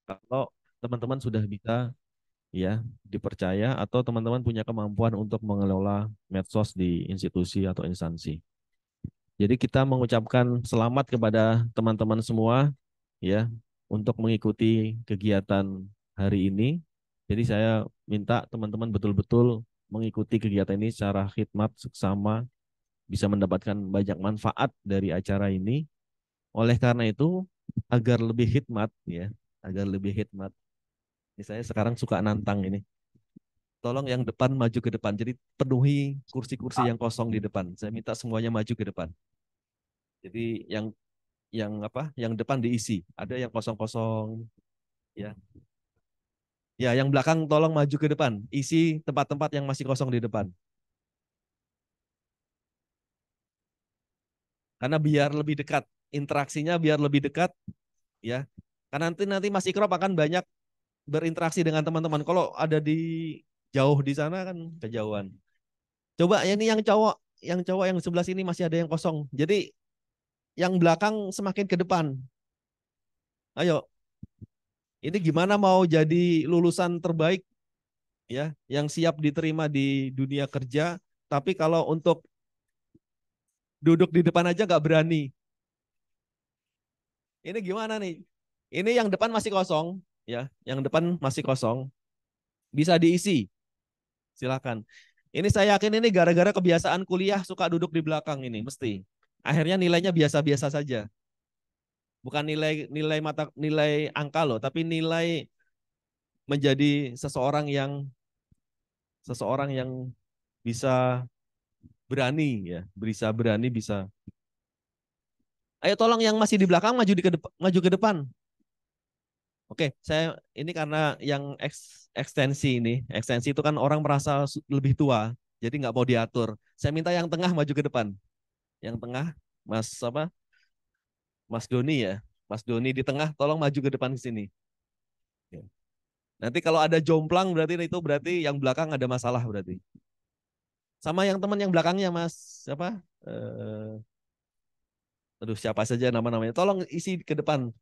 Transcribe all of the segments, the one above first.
Kalau teman-teman sudah bisa ya dipercaya atau teman-teman punya kemampuan untuk mengelola medsos di institusi atau instansi. Jadi kita mengucapkan selamat kepada teman-teman semua ya untuk mengikuti kegiatan hari ini. Jadi saya minta teman-teman betul-betul mengikuti kegiatan ini secara khidmat seksama, bisa mendapatkan banyak manfaat dari acara ini. Oleh karena itu, agar lebih khidmat ya, agar lebih khidmat. Ini saya sekarang suka nantang ini. Tolong yang depan maju ke depan. Jadi penuhi kursi-kursi yang kosong di depan. Saya minta semuanya maju ke depan. Jadi yang apa? Yang depan diisi. Ada yang kosong-kosong ya. Ya, yang belakang tolong maju ke depan. Isi tempat-tempat yang masih kosong di depan. Karena biar lebih dekat, interaksinya biar lebih dekat ya. Karena nanti nanti Mas Ikrop akan banyak berinteraksi dengan teman-teman. Kalau ada di jauh di sana kan kejauhan. Coba ya ini yang cowok yang sebelah sini masih ada yang kosong. Jadi yang belakang semakin ke depan. Ayo, ini gimana mau jadi lulusan terbaik ya, yang siap diterima di dunia kerja, tapi kalau untuk duduk di depan aja nggak berani. Ini gimana nih? Ini yang depan masih kosong, ya, yang depan masih kosong, bisa diisi. Silakan. Ini saya yakin ini gara-gara kebiasaan kuliah suka duduk di belakang ini, mesti. Akhirnya nilainya biasa-biasa saja. Bukan nilai angka loh, tapi nilai menjadi seseorang yang bisa berani ya, bisa berani bisa. Ayo tolong yang masih di belakang maju ke depan. Oke, saya ini karena yang ekstensi ini, ekstensi itu kan orang merasa lebih tua, jadi nggak mau diatur. Saya minta yang tengah maju ke depan. Yang tengah, Mas apa? Mas Doni ya, Mas Doni di tengah, tolong maju ke depan ke sini. Ya. Nanti kalau ada jomplang berarti yang belakang ada masalah berarti. Sama yang teman yang belakangnya Mas, siapa? Aduh siapa saja nama-namanya. Tolong isi ke depan.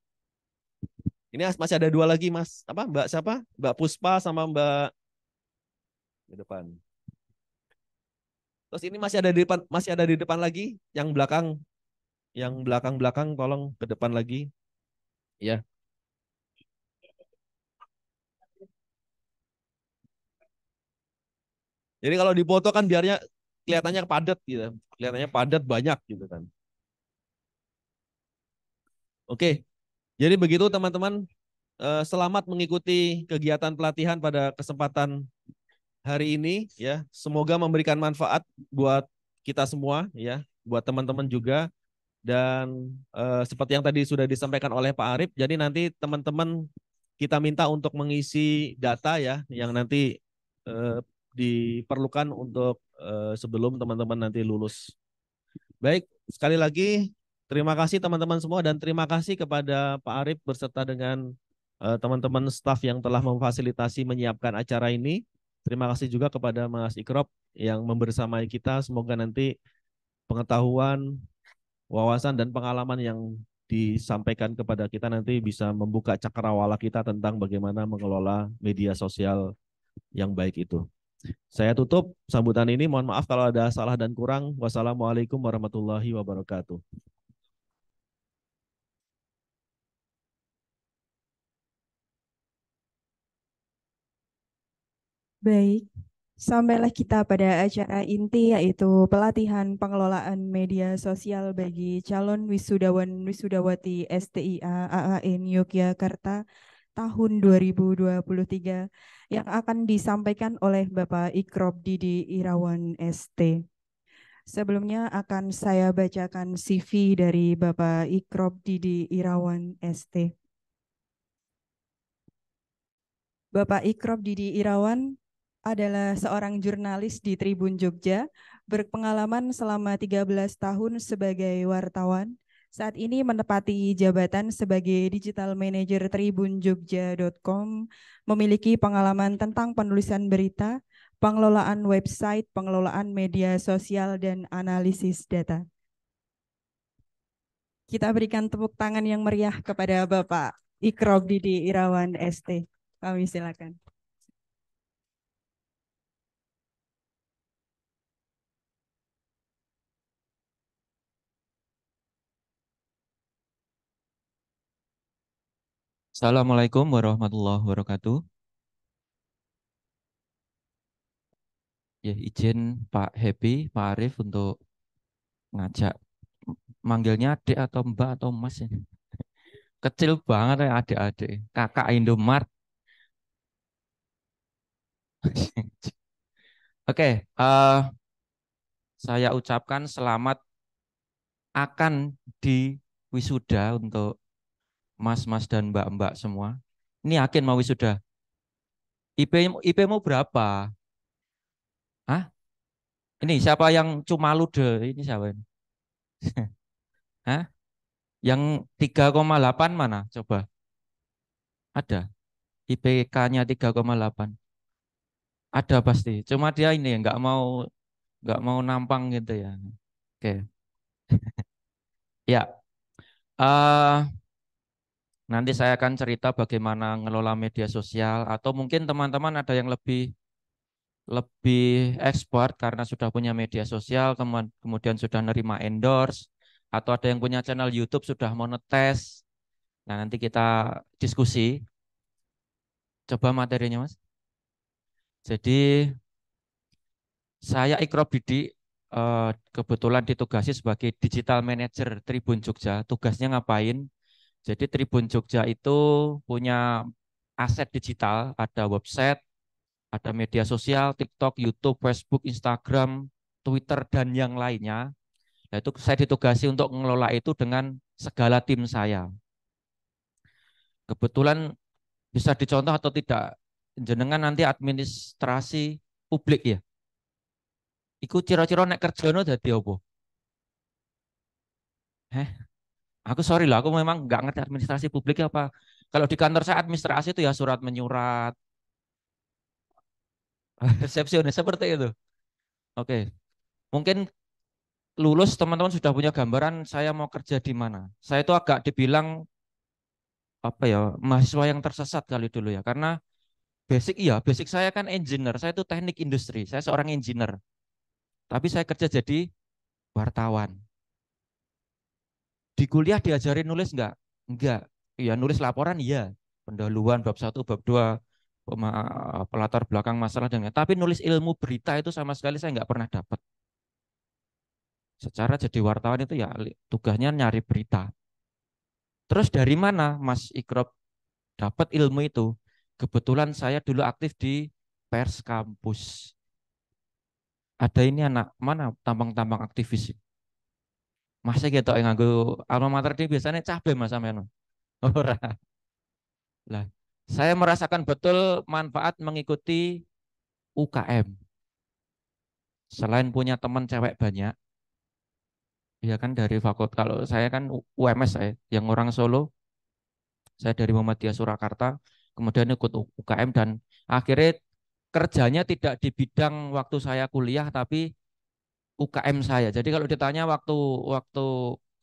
Ini masih ada dua lagi Mas. Apa Mbak siapa? Mbak Puspa sama Mbak di depan. Terus ini masih ada di depan lagi. Yang belakang tolong ke depan lagi. Ya. Jadi kalau dipoto kan biarnya kelihatannya padat gitu. Kelihatannya padat banyak gitu kan. Oke. Jadi begitu teman-teman. Selamat mengikuti kegiatan pelatihan pada kesempatan hari ini ya. Semoga memberikan manfaat buat kita semua ya, buat teman-teman juga. Dan seperti yang tadi sudah disampaikan oleh Pak Arif, jadi nanti teman-teman kita minta untuk mengisi data ya, yang nanti eh, diperlukan untuk sebelum teman-teman nanti lulus. Baik, sekali lagi terima kasih teman-teman semua dan terima kasih kepada Pak Arif beserta dengan teman-teman staf yang telah memfasilitasi menyiapkan acara ini. Terima kasih juga kepada Mas Ikrop yang membersamai kita. Semoga nanti pengetahuan, wawasan dan pengalaman yang disampaikan kepada kita nanti bisa membuka cakrawala kita tentang bagaimana mengelola media sosial yang baik itu. Saya tutup sambutan ini. Mohon maaf kalau ada salah dan kurang. Wassalamualaikum warahmatullahi wabarakatuh. Baik, sampailah kita pada acara inti yaitu pelatihan pengelolaan media sosial bagi calon wisudawan wisudawati STIA AAN Yogyakarta tahun 2023 yang akan disampaikan oleh Bapak Ikrob Didi Irawan ST. Sebelumnya akan saya bacakan CV dari Bapak Ikrob Didi Irawan ST. Bapak Ikrob Didi Irawan adalah seorang jurnalis di Tribun Jogja, berpengalaman selama 13 tahun sebagai wartawan. Saat ini menepati jabatan sebagai Digital Manager tribunjogja.com, memiliki pengalaman tentang penulisan berita, pengelolaan website, pengelolaan media sosial, dan analisis data. Kita berikan tepuk tangan yang meriah kepada Bapak Ikrob Didi Irawan ST. Kami silakan. Assalamualaikum warahmatullahi wabarakatuh. Ya, izin Pak Happy, Pak Arif untuk ngajak manggilnya adik atau mbak atau mas ya. Kecil banget ya adik-adik. Kakak Indomart. Oke, saya ucapkan selamat akan di wisuda untuk mas-mas dan mbak-mbak semua. Ini yakin mau wisuda. IP-mu berapa? Hah? Ini siapa yang cuma lude? Ini siapa ini? Hah? Yang 3,8 mana? Coba. Ada. IPK-nya 3,8. Ada pasti. Cuma dia ini nggak mau nampang gitu ya. Oke. Ya. Nanti saya akan cerita bagaimana ngelola media sosial atau mungkin teman-teman ada yang lebih lebih expert karena sudah punya media sosial, kemudian sudah nerima endorse atau ada yang punya channel YouTube sudah monetes. Nah, nanti kita diskusi. Coba materinya, Mas. Jadi saya Ikrob Didi kebetulan ditugasi sebagai digital manager Tribun Jogja. Tugasnya ngapain? Jadi Tribun Jogja itu punya aset digital, ada website, ada media sosial, TikTok, YouTube, Facebook, Instagram, Twitter, dan yang lainnya. Nah, itu saya ditugasi untuk mengelola itu dengan segala tim saya. Kebetulan bisa dicontoh atau tidak, jenengan nanti administrasi publik ya. Iku ciro-ciro nek kerjono dadi apa? Heh, aku sorry lah, aku memang nggak ngerti administrasi publik apa. Kalau di kantor saya administrasi itu ya surat menyurat, resepsionis seperti itu. Oke, mungkin lulus teman-teman sudah punya gambaran saya mau kerja di mana. Saya itu agak dibilang apa ya, mahasiswa yang tersesat kali dulu ya, karena basic saya kan engineer, saya itu teknik industri, saya seorang engineer. Tapi saya kerja jadi wartawan. Di kuliah diajarin nulis nggak? Enggak. Iya, nulis laporan iya. Pendahuluan bab satu, bab 2, pelatar belakang masalah dan lain. Tapi nulis ilmu berita itu sama sekali saya nggak pernah dapat. Secara jadi wartawan itu ya tugasnya nyari berita. Terus dari mana Mas Ikrob dapat ilmu itu? Kebetulan saya dulu aktif di pers kampus. Ada ini anak mana tampang-tampang aktivis. Masa gitu yang nganggo alma mater ini biasanya cabe Mas sampean. Ora. Lah, saya merasakan betul manfaat mengikuti UKM. Selain punya teman cewek banyak, ya kan dari fakultas. Kalau saya kan UMS saya, yang orang Solo, saya dari Muhammadiyah Surakarta, kemudian ikut UKM dan akhirnya kerjanya tidak di bidang waktu saya kuliah, tapi UKM saya. Jadi kalau ditanya waktu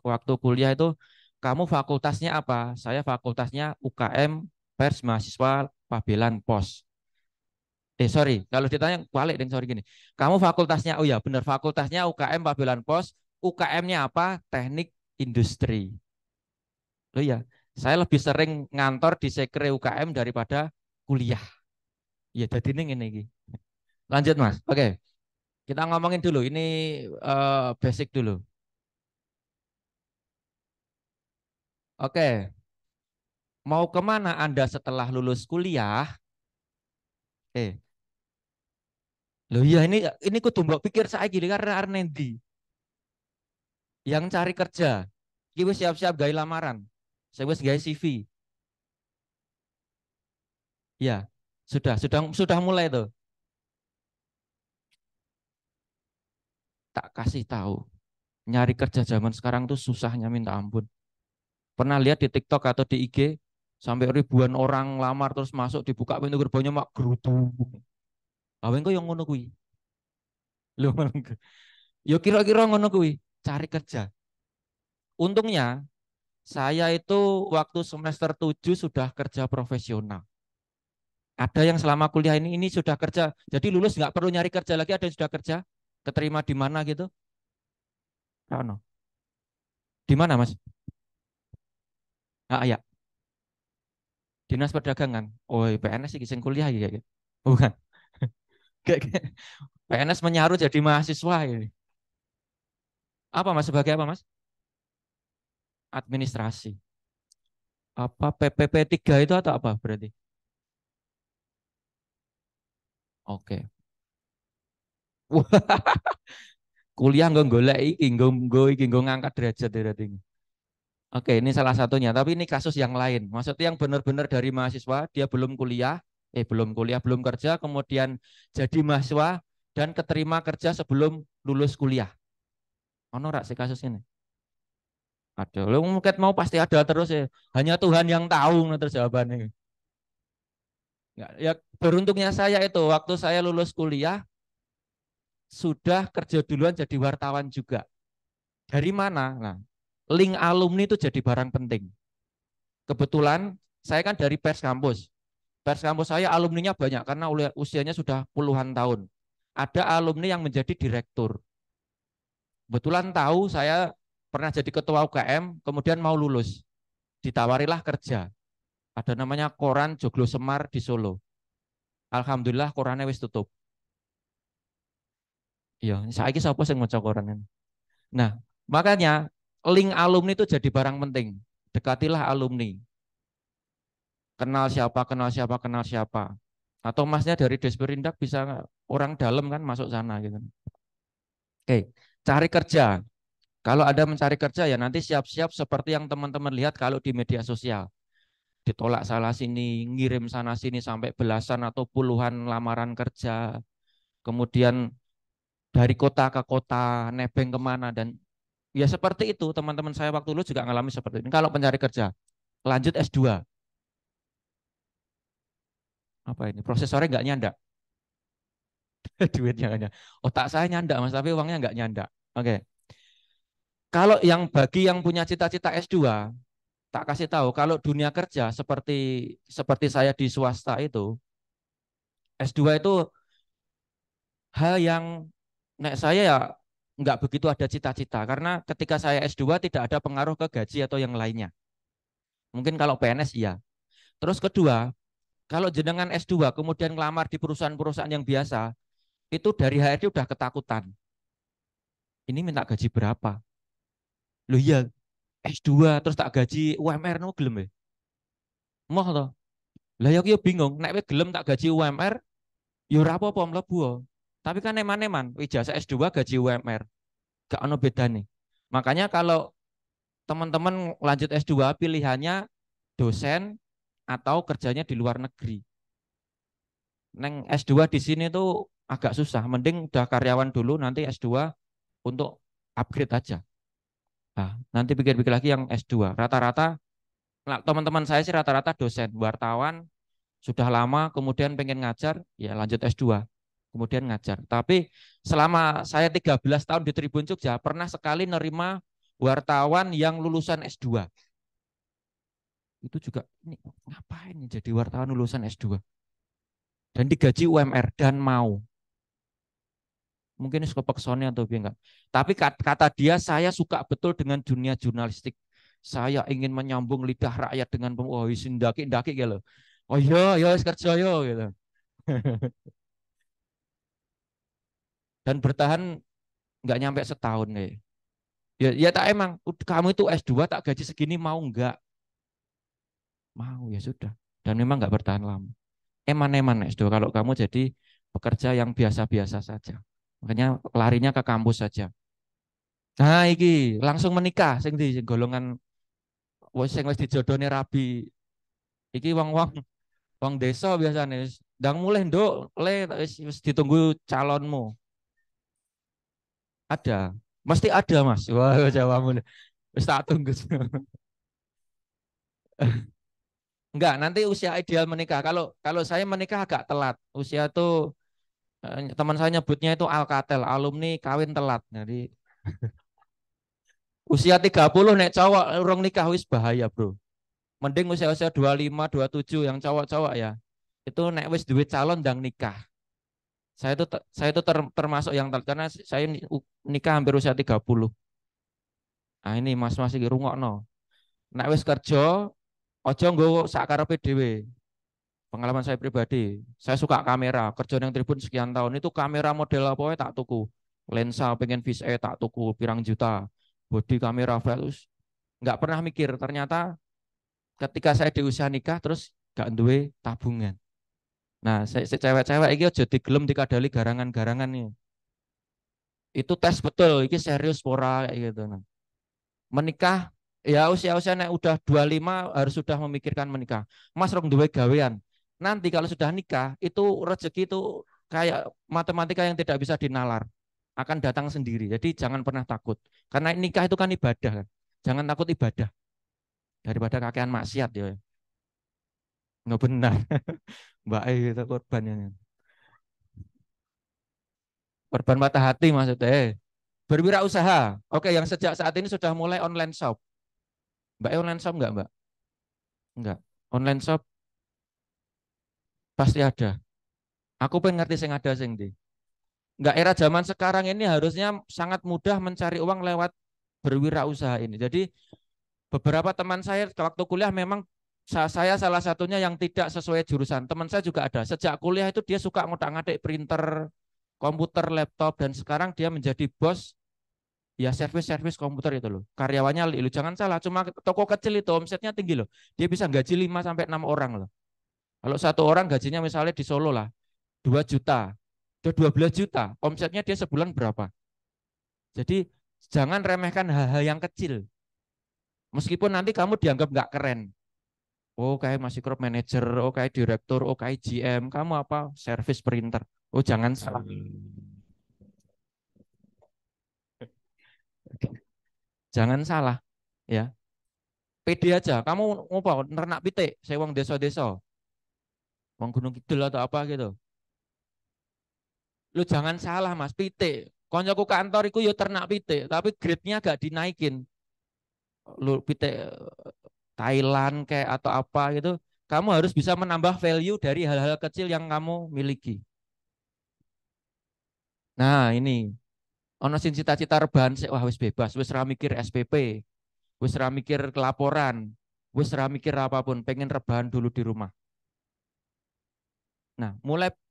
waktu kuliah itu kamu fakultasnya apa? Saya fakultasnya UKM Pers Mahasiswa Pabelan Pos. Sorry, kalau ditanya balik deng sorry gini. Kamu fakultasnya, oh ya benar fakultasnya UKM Pabelan Pos, UKM-nya apa? Teknik Industri. Oh ya, saya lebih sering ngantor di sekre UKM daripada kuliah. Ya jadi ini. Lanjut Mas. Oke, kita ngomongin dulu. Ini basic dulu. Oke, mau kemana Anda setelah lulus kuliah? Eh, loh iya ini kudu mbok pikir saiki karena Arnendi yang cari kerja. Iki wis siap-siap gawe lamaran. Saya wis gawe CV. Ya, sudah mulai tuh. Tak kasih tahu. Nyari kerja zaman sekarang tuh susahnya minta ampun. Pernah lihat di TikTok atau di IG sampai ribuan orang lamar terus masuk dibuka pintu gerbangnya mak gerutu. Awen kok yang ngono kuwi. Lho, yo kira-kira ngono kuwi, cari kerja. Untungnya Saya itu waktu semester 7 sudah kerja profesional. Ada yang selama kuliah ini sudah kerja. Jadi lulus nggak perlu nyari kerja lagi, ada yang sudah kerja, keterima di mana gitu? Rano. Di mana, Mas? Ah, ya, Dinas Perdagangan. Oh, PNS sih sing kuliah ya. Bukan. PNS menyaru jadi mahasiswa ini. Apa Mas sebagai apa Mas? Administrasi. Apa PPP 3 itu atau apa berarti? Oke. Wah, kuliah nggak golek iki, nggak ngangkat derajat berarti. Oke, ini salah satunya. Tapi ini kasus yang lain. Maksudnya yang benar-benar dari mahasiswa, dia belum kerja, kemudian jadi mahasiswa dan keterima kerja sebelum lulus kuliah. Ono rak sih kasus ini? Ada. Lo mungkin mau pasti ada terus ya. Hanya Tuhan yang tahu terus jawabannya. Ya, beruntungnya saya itu waktu saya lulus kuliah sudah kerja duluan jadi wartawan juga. Dari mana? Nah, link alumni itu jadi barang penting. Kebetulan saya kan dari pers kampus. Pers kampus saya alumninya banyak karena usianya sudah puluhan tahun. Ada alumni yang menjadi direktur. Kebetulan tahu saya pernah jadi ketua UKM, kemudian mau lulus. Ditawarilah kerja. Ada namanya Koran Joglo Semar di Solo. Alhamdulillah korannya wis tutup. Iya, saya ini siapa yang mau koran ini. Nah, makanya link alumni itu jadi barang penting. Dekatilah alumni. Kenal siapa, kenal siapa, kenal siapa. Atau masnya dari Desperindak bisa orang dalam kan masuk sana gitu. Oke, cari kerja. Kalau ada mencari kerja ya nanti siap-siap seperti yang teman-teman lihat kalau di media sosial. Ditolak salah sini, ngirim sana sini sampai belasan atau puluhan lamaran kerja. Kemudian dari kota ke kota, nebeng kemana dan ya seperti itu teman-teman saya waktu dulu juga ngalami seperti ini. Kalau pencari kerja, lanjut S2. Apa ini? Prosesornya nggak nyandak. Duitnya nggak nyandak. Otak saya nyandak Mas, tapi uangnya nggak nyandak. Oke. Kalau yang bagi yang punya cita-cita S2, tak kasih tahu kalau dunia kerja seperti saya di swasta itu, S2 itu hal yang nek saya ya nggak begitu ada cita-cita karena ketika saya S2 tidak ada pengaruh ke gaji atau yang lainnya. Mungkin kalau PNS iya. Terus kedua, kalau jenengan S2 kemudian ngelamar di perusahaan-perusahaan yang biasa, itu dari HRD udah ketakutan. Ini minta gaji berapa? Loh iya, S2 terus tak gaji UMR no gelem ya? Moh toh. Lah ya bingung, nek kowe gelem tak gaji UMR, ya ora apa-apa mlebu. Tapi kan eman-eman, ijazah S2 gaji UMR. Gak ono bedane. Makanya kalau teman-teman lanjut S2 pilihannya dosen atau kerjanya di luar negeri. Neng S2 di sini tuh agak susah. Mending udah karyawan dulu nanti S2 untuk upgrade aja. Nah, nanti pikir-pikir lagi yang S2. Rata-rata nah, teman-teman saya sih rata-rata dosen, wartawan sudah lama kemudian pengen ngajar, ya lanjut S2. Kemudian ngajar. Tapi selama saya 13 tahun di Tribun Jogja pernah sekali nerima wartawan yang lulusan S2. Itu juga ini ngapain nih jadi wartawan lulusan S2? Dan digaji UMR dan mau. Mungkin kepeksonnya atau enggak. Tapi kata dia saya suka betul dengan dunia jurnalistik. Saya ingin menyambung lidah rakyat dengan oh ndaki gitu. Oh iya, ya kerja yo gitu. Dan bertahan nggak nyampe setahun nih. Ya tak emang kamu itu S2 tak gaji segini mau enggak? Mau ya sudah. Dan memang nggak bertahan lama. Eman-eman S2 kalau kamu jadi pekerja yang biasa-biasa saja. Makanya larinya ke kampus saja. Nah, iki langsung menikah sing di golongan sing wis dijodohne rabi. Iki wong-wong wong desa biasanya ndang mulai nduk le wis ditunggu calonmu. Ada. Mesti ada, Mas. Wah, jawabanmu. Wis tak tunggu. Enggak, nanti usia ideal menikah. Kalau kalau saya menikah agak telat. Usia tuh teman saya nyebutnya itu alkatel, alumni kawin telat. Jadi Usia 30 nek cowok urung nikah wis bahaya, Bro. Mending usia-usia 25, 27 yang cowok-cowok ya. Itu nek wis duit calon ndang nikah. Saya itu termasuk yang karena saya nikah hampir usia 30. Nah ini mas-mas iki rungokno. Nek wis kerja aja nggo sakarepe dhewe. Pengalaman saya pribadi, saya suka kamera, kerja yang Tribun sekian tahun itu kamera model apa tak tuku. Lensa pengen vis tak tuku pirang juta. Body kamera terus nggak pernah mikir ternyata ketika saya di usia nikah terus gak duwe tabungan. Nah, cewek-cewek iki aja digelem dikadali garangan-garangan nih. Itu tes betul, iki serius pora kayak gitu. Nah, menikah ya usia-usia nek udah 25 harus sudah memikirkan menikah. Mas rong duwe gawean. Nanti kalau sudah nikah itu rezeki itu kayak matematika yang tidak bisa dinalar. Akan datang sendiri. Jadi jangan pernah takut. Karena nikah itu kan ibadah kan. Jangan takut ibadah. Daripada kakean maksiat ya. Nggak benar. Mbak itu korbannya. Korban mata hati maksudnya. Berwirausaha. Oke, yang sejak saat ini sudah mulai online shop. Mbak online shop enggak, Mbak? Enggak. Online shop pasti ada. Aku pengen ngerti sing ada sing di. Enggak, era zaman sekarang ini harusnya sangat mudah mencari uang lewat berwirausaha ini. Jadi beberapa teman saya waktu kuliah memang saya salah satunya yang tidak sesuai jurusan. Teman saya juga ada. Sejak kuliah itu dia suka ngotak-ngatik printer, komputer, laptop, dan sekarang dia menjadi bos ya servis komputer itu loh. Karyawannya lu jangan salah, cuma toko kecil itu omsetnya tinggi loh. Dia bisa gaji 5 sampai 6 orang loh. Kalau satu orang gajinya misalnya di Solo lah 2 juta, udah 12 juta, omsetnya dia sebulan berapa? Jadi jangan remehkan hal-hal yang kecil. Meskipun nanti kamu dianggap nggak keren. Oh kayak masih crop manager, oh kayak direktur, oh kayak GM, kamu apa? Servis printer. Oh jangan salah. Jangan salah ya. Pede aja, kamu ngopo nernak pitik, saya wong desa-desa, wong Gunung Kidul atau apa gitu. Lu jangan salah Mas, pitik. Koncoku kantor iku yo ternak pitik, tapi grade-nya gak dinaikin. Lu pitik Thailand kayak atau apa gitu, kamu harus bisa menambah value dari hal-hal kecil yang kamu miliki. Nah, ini ono sing cita-cita rebahan sik wah wis bebas, wis ra mikir SPP, wis ra mikir kelaporan, wis ra mikir apapun, pengen rebahan dulu di rumah. Nah,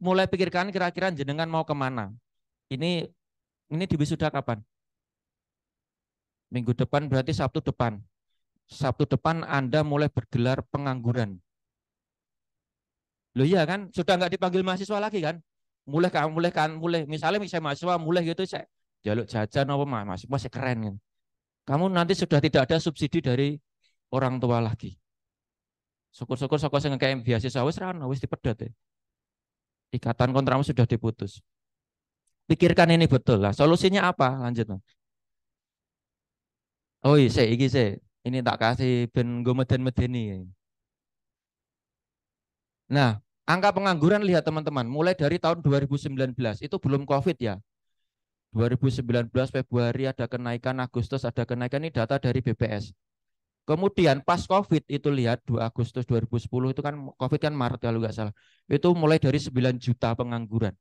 mulai pikirkan kira-kira jenengan mau kemana. Ini di wisuda kapan? Minggu depan berarti Sabtu depan. Sabtu depan Anda mulai bergelar pengangguran. Loh iya kan, sudah nggak dipanggil mahasiswa lagi kan? Mulai. Misalnya saya mahasiswa mulai gitu saya jaluk jajan apa mahasiswa masih keren kan. Kamu nanti sudah tidak ada subsidi dari orang tua lagi. Syukur-syukur sing kayak beasiswa wis ra wis dipedhot ya. Ikatan kontrakmu sudah diputus. Pikirkan ini betul lah. Solusinya apa? Lanjut. Oh iya, ini tak kasih ben gue meden-medeni. Nah, angka pengangguran lihat teman-teman, mulai dari tahun 2019 itu belum COVID ya. 2019 Februari ada kenaikan, Agustus ada kenaikan, ini data dari BPS. Kemudian pas COVID itu lihat 2 Agustus 2010 itu kan COVID kan Maret kalau nggak salah. Itu mulai dari 9 juta pengangguran.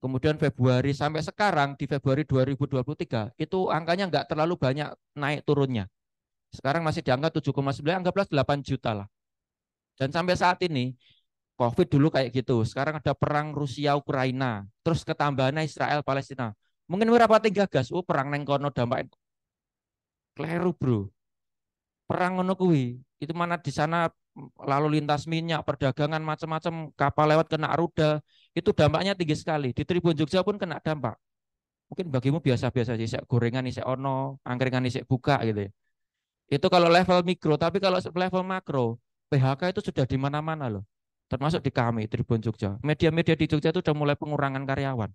Kemudian Februari sampai sekarang di Februari 2023 itu angkanya nggak terlalu banyak naik turunnya. Sekarang masih di angka 7,9, anggaplah 8 juta lah. Dan sampai saat ini COVID dulu kayak gitu. Sekarang ada perang Rusia Ukraina, terus ketambahannya Israel Palestina. Mungkin berapa tiga gas, perang neng kono dampak kleru bro. Perang ngono kuwi, itu mana di sana lalu lintas minyak, perdagangan macam-macam, kapal lewat kena rudal, itu dampaknya tinggi sekali. Di Tribun Jogja pun kena dampak. Mungkin bagimu biasa-biasa aja, gorengan isek ono, angkringan isek buka gitu ya. Itu kalau level mikro, tapi kalau level makro, PHK itu sudah di mana-mana loh. Termasuk di kami, Tribun Jogja. Media-media di Jogja itu sudah mulai pengurangan karyawan.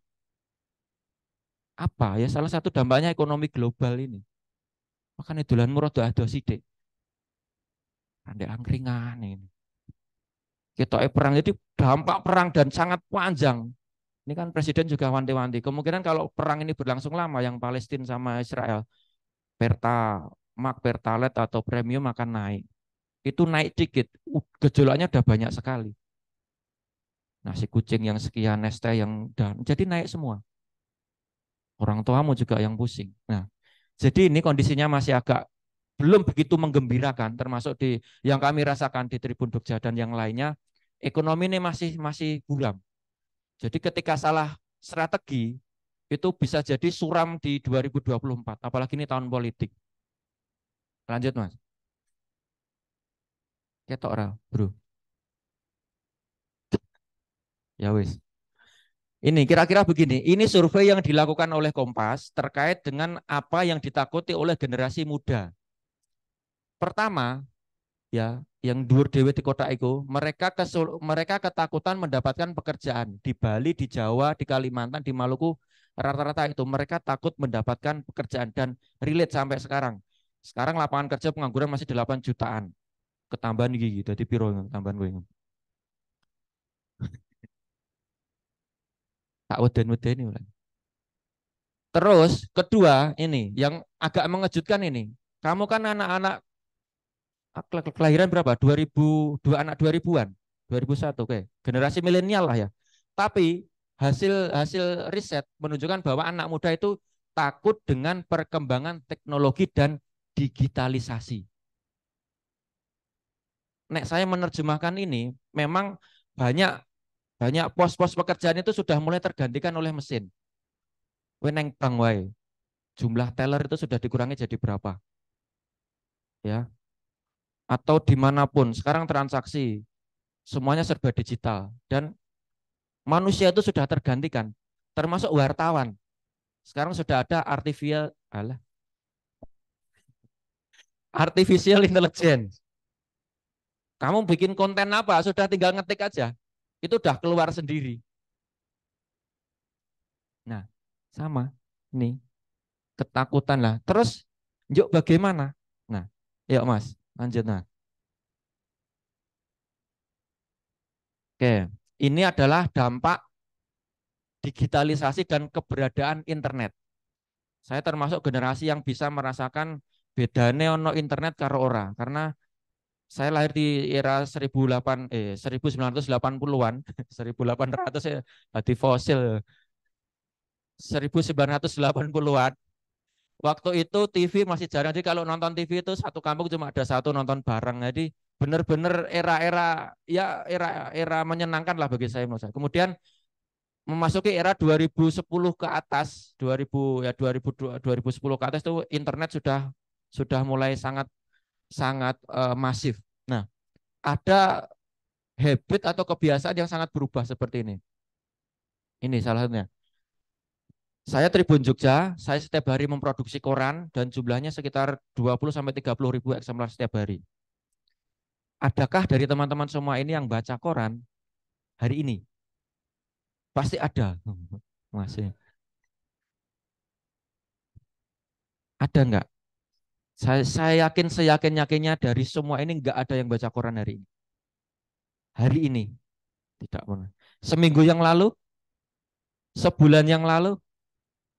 Apa ya salah satu dampaknya ekonomi global ini. Makanya dolan murah doa sidik. Andai angkringan ini. Kita perang jadi dampak perang dan sangat panjang. Ini kan presiden juga wanti-wanti. Kemungkinan kalau perang ini berlangsung lama yang Palestina sama Israel, Pertalite atau premium akan naik. Itu naik dikit, gejolaknya udah banyak sekali. Nasi kucing yang sekian, Nestle yang dan jadi naik semua. Orang tuamu juga yang pusing. Nah, jadi ini kondisinya masih agak belum begitu menggembirakan, termasuk di yang kami rasakan di Tribun Jogja dan yang lainnya. Ekonomi ini masih buram. Jadi ketika salah strategi itu bisa jadi suram di 2024, apalagi ini tahun politik. Lanjut Mas. Ketok ora, Bro. Ya wis. Ini kira-kira begini, ini survei yang dilakukan oleh Kompas terkait dengan apa yang ditakuti oleh generasi muda. Pertama, ya, yang dhuwur dhewe di kota itu, mereka ketakutan mendapatkan pekerjaan di Bali, di Jawa, di Kalimantan, di Maluku, rata-rata itu mereka takut mendapatkan pekerjaan dan relate sampai sekarang. Sekarang lapangan kerja pengangguran masih 8 jutaan. Ketambahan gigi, jadi piro tambahan gue. Tak weden-wedeni ulah. Terus kedua ini yang agak mengejutkan ini. Kamu kan anak-anak kelahiran berapa? 2000, dua anak 2000-an. 2001 oke. Generasi milenial lah ya. Tapi hasil hasil riset menunjukkan bahwa anak muda itu takut dengan perkembangan teknologi dan digitalisasi. Nek saya menerjemahkan ini, memang banyak banyak pos-pos pekerjaan itu sudah mulai tergantikan oleh mesin. Weneng bang wae. Jumlah teller itu sudah dikurangi jadi berapa? Ya, atau dimanapun sekarang transaksi semuanya serba digital dan manusia itu sudah tergantikan, termasuk wartawan. Sekarang sudah ada artificial intelligence. Kamu bikin konten apa, sudah tinggal ngetik aja, itu udah keluar sendiri. Nah, sama nih ketakutan lah. Terus, yuk bagaimana? Nah, yuk Mas, lanjut nah. Oke, ini adalah dampak digitalisasi dan keberadaan internet. Saya termasuk generasi yang bisa merasakan bedanya ono internet karo ora, karena saya lahir di era 1980-an, 1800 ya, di fosil 1980-an. Waktu itu TV masih jarang, jadi kalau nonton TV itu satu kampung cuma ada satu nonton bareng. Jadi benar-benar era-era ya era menyenangkan lah bagi saya menurut saya. Kemudian memasuki era 2010 ke atas, 2000 ya 2010 ke atas itu internet sudah mulai sangat sangat masif. Nah, ada habit atau kebiasaan yang sangat berubah seperti ini. Ini salah satunya. Saya Tribun Jogja, saya setiap hari memproduksi koran dan jumlahnya sekitar 20 sampai 30 ribu eksemplar setiap hari. Adakah dari teman-teman semua ini yang baca koran hari ini? Pasti ada. Masih. Ada enggak? Saya yakin seyakin-yakinnya dari semua ini enggak ada yang baca koran hari ini. Hari ini tidak pernah. Seminggu yang lalu, sebulan yang lalu.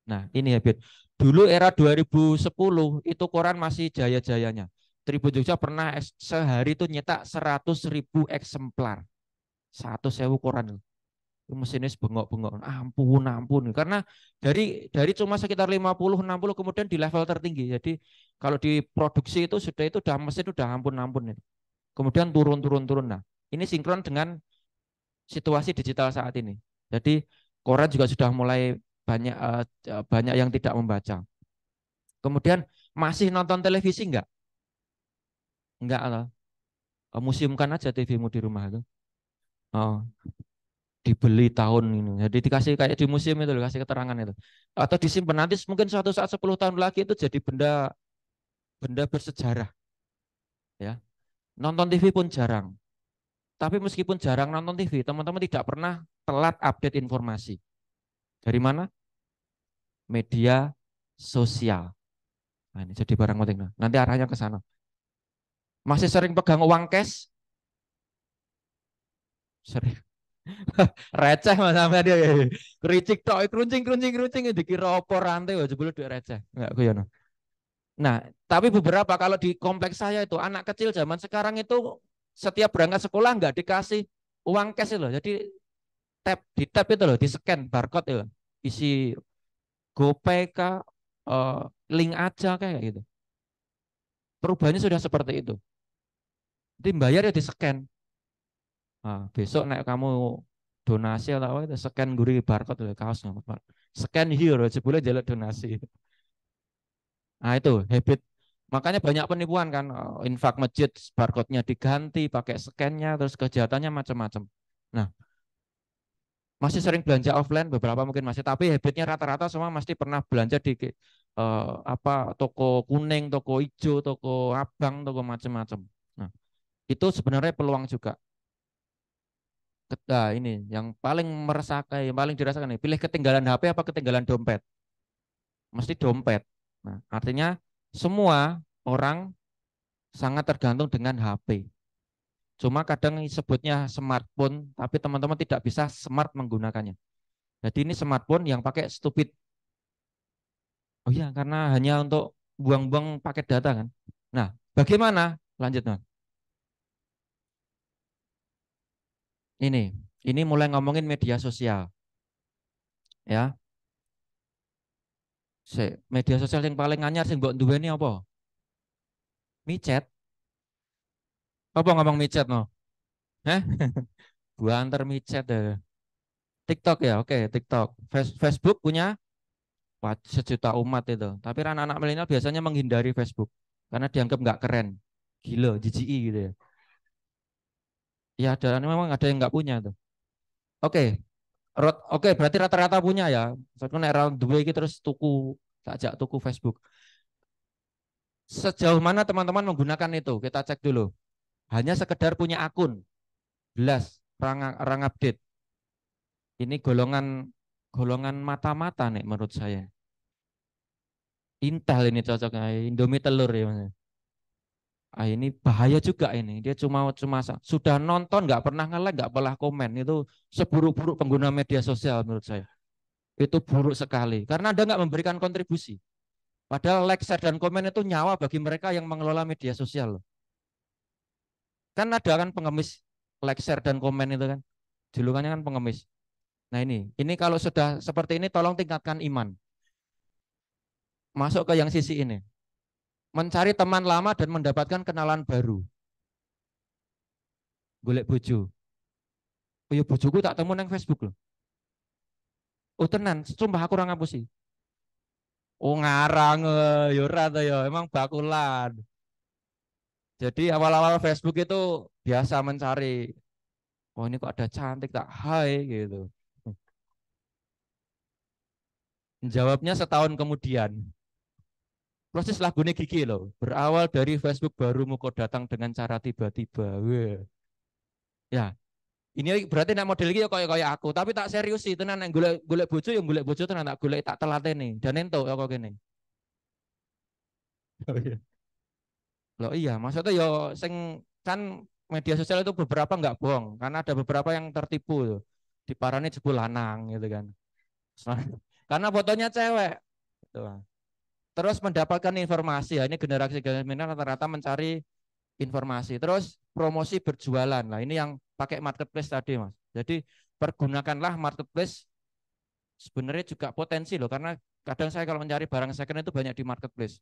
Nah, ini habit. Dulu era 2010 itu koran masih jaya-jayanya. Tribun Jogja pernah sehari itu nyetak 100.000 eksemplar. 100.000 koran. Mesinnya bengok-bengok. Ampun. Karena dari cuma sekitar 50-60 kemudian di level tertinggi. Jadi kalau diproduksi itu udah mesin udah ampun. Kemudian turun. Nah, ini sinkron dengan situasi digital saat ini. Jadi koran juga sudah mulai banyak yang tidak membaca. Kemudian masih nonton televisi enggak? Enggak lah. Museumkan aja TV-mu di rumah itu. Oh, dibeli tahun ini. Jadi dikasih kayak di museum itu, dikasih keterangan itu. Atau disimpan nanti mungkin suatu saat 10 tahun lagi itu jadi benda bersejarah. Ya. Nonton TV pun jarang. Tapi meskipun jarang nonton TV, teman-teman tidak pernah telat update informasi. Dari mana? Media sosial. Nah, ini jadi barang penting. Nanti arahnya ke sana. Masih sering pegang uang cash? Sering. Receh mas sampai dia kericik tok kruncing dikira apa rantai wah jebul duit receh. Enggak gue ya. Nah, tapi beberapa kalau di kompleks saya itu anak kecil zaman sekarang itu setiap berangkat sekolah nggak dikasih uang cash loh. Jadi di tap itu loh, di scan barcode itu. Isi GoPay kah, eh, link aja kayak gitu. Perubahannya sudah seperti itu. Jadi bayar ya di scan. Nah, besok naik kamu donasi atau apa itu scan gurih barcode loh, kaos nggak apa-apa. Scan here, sebulan jalan donasi. Nah itu habit. Makanya banyak penipuan kan, infak masjid barcode-nya diganti, pakai scan-nya, terus kejahatannya macam-macam. Nah, masih sering belanja offline, beberapa mungkin masih, tapi habitnya rata-rata semua mesti pernah belanja di apa toko kuning, toko hijau, toko abang, toko macam-macam. Nah, itu sebenarnya peluang juga. Nah, ini yang paling meresahkan, yang paling dirasakan nih, pilih ketinggalan HP apa ketinggalan dompet? Mesti dompet. Nah, artinya semua orang sangat tergantung dengan HP. Cuma kadang sebutnya smartphone, tapi teman-teman tidak bisa smart menggunakannya. Jadi ini smartphone yang pakai stupid. Oh iya, karena hanya untuk buang-buang paket data kan. Nah, bagaimana? Lanjut, Mas. Ini mulai ngomongin media sosial, ya. Media sosial yang paling anyar sing mbok duweni apa? Micet. Apa ngomong micet no? Heh? Buanter micet ya. TikTok ya, oke, TikTok. Facebook punya sejuta umat itu. Tapi anak-anak milenial biasanya menghindari Facebook karena dianggap nggak keren, gila, jijiki gitu ya. Ya ada, memang ada yang nggak punya tuh. Oke, oke, berarti rata-rata punya ya. Soalnya nek round dua iki terus tuku, takjak tuku Facebook. Sejauh mana teman-teman menggunakan itu? Kita cek dulu. Hanya sekedar punya akun, belas, orang update. Ini golongan golongan mata-mata nih menurut saya. Intel ini cocoknya, Indomie telur ya Mas. Ah, ini bahaya juga ini. Dia cuma sudah nonton, nggak pernah nge-like, nggak pernah komen. Itu seburuk-buruk pengguna media sosial menurut saya. Itu buruk sekali karena Anda nggak memberikan kontribusi. Padahal like, share, dan komen itu nyawa bagi mereka yang mengelola media sosial. Kan ada kan pengemis like, share, dan komen itu kan. Julukannya kan pengemis. Nah ini kalau sudah seperti ini tolong tingkatkan iman. Masuk ke yang sisi ini. Mencari teman lama dan mendapatkan kenalan baru. Golek bojo. Oh ya bojoku tak temu nang Facebook loh. Oh tenan, sumpah aku orang ngapus sih. Oh ngarang ya ora ya, emang bakulan. Jadi awal-awal Facebook itu biasa mencari, oh ini kok ada cantik tak hai gitu. Jawabnya setahun kemudian. Proses lagunya Gigi loh. Berawal dari Facebook barumu kok datang dengan cara tiba-tiba. Wah. Ya, ini berarti nak model iki ya kayak aku, tapi tak serius sih tenan nek golek bojo yang golek bojo tenan tak golek tak telatene dan entuk ya kok kene. Oh iya. Loh iya, maksudnya yo sing kan media sosial itu beberapa nggak bohong, karena ada beberapa yang tertipu tuh. Diparani jebul lanang gitu kan. Karena fotonya cewek. Gitu. Terus mendapatkan informasi, ya ini generasi milenial rata-rata mencari informasi. Terus promosi berjualan. Nah, ini yang pakai marketplace tadi, Mas. Jadi pergunakanlah marketplace sebenarnya juga potensi loh karena kadang saya kalau mencari barang second itu banyak di marketplace.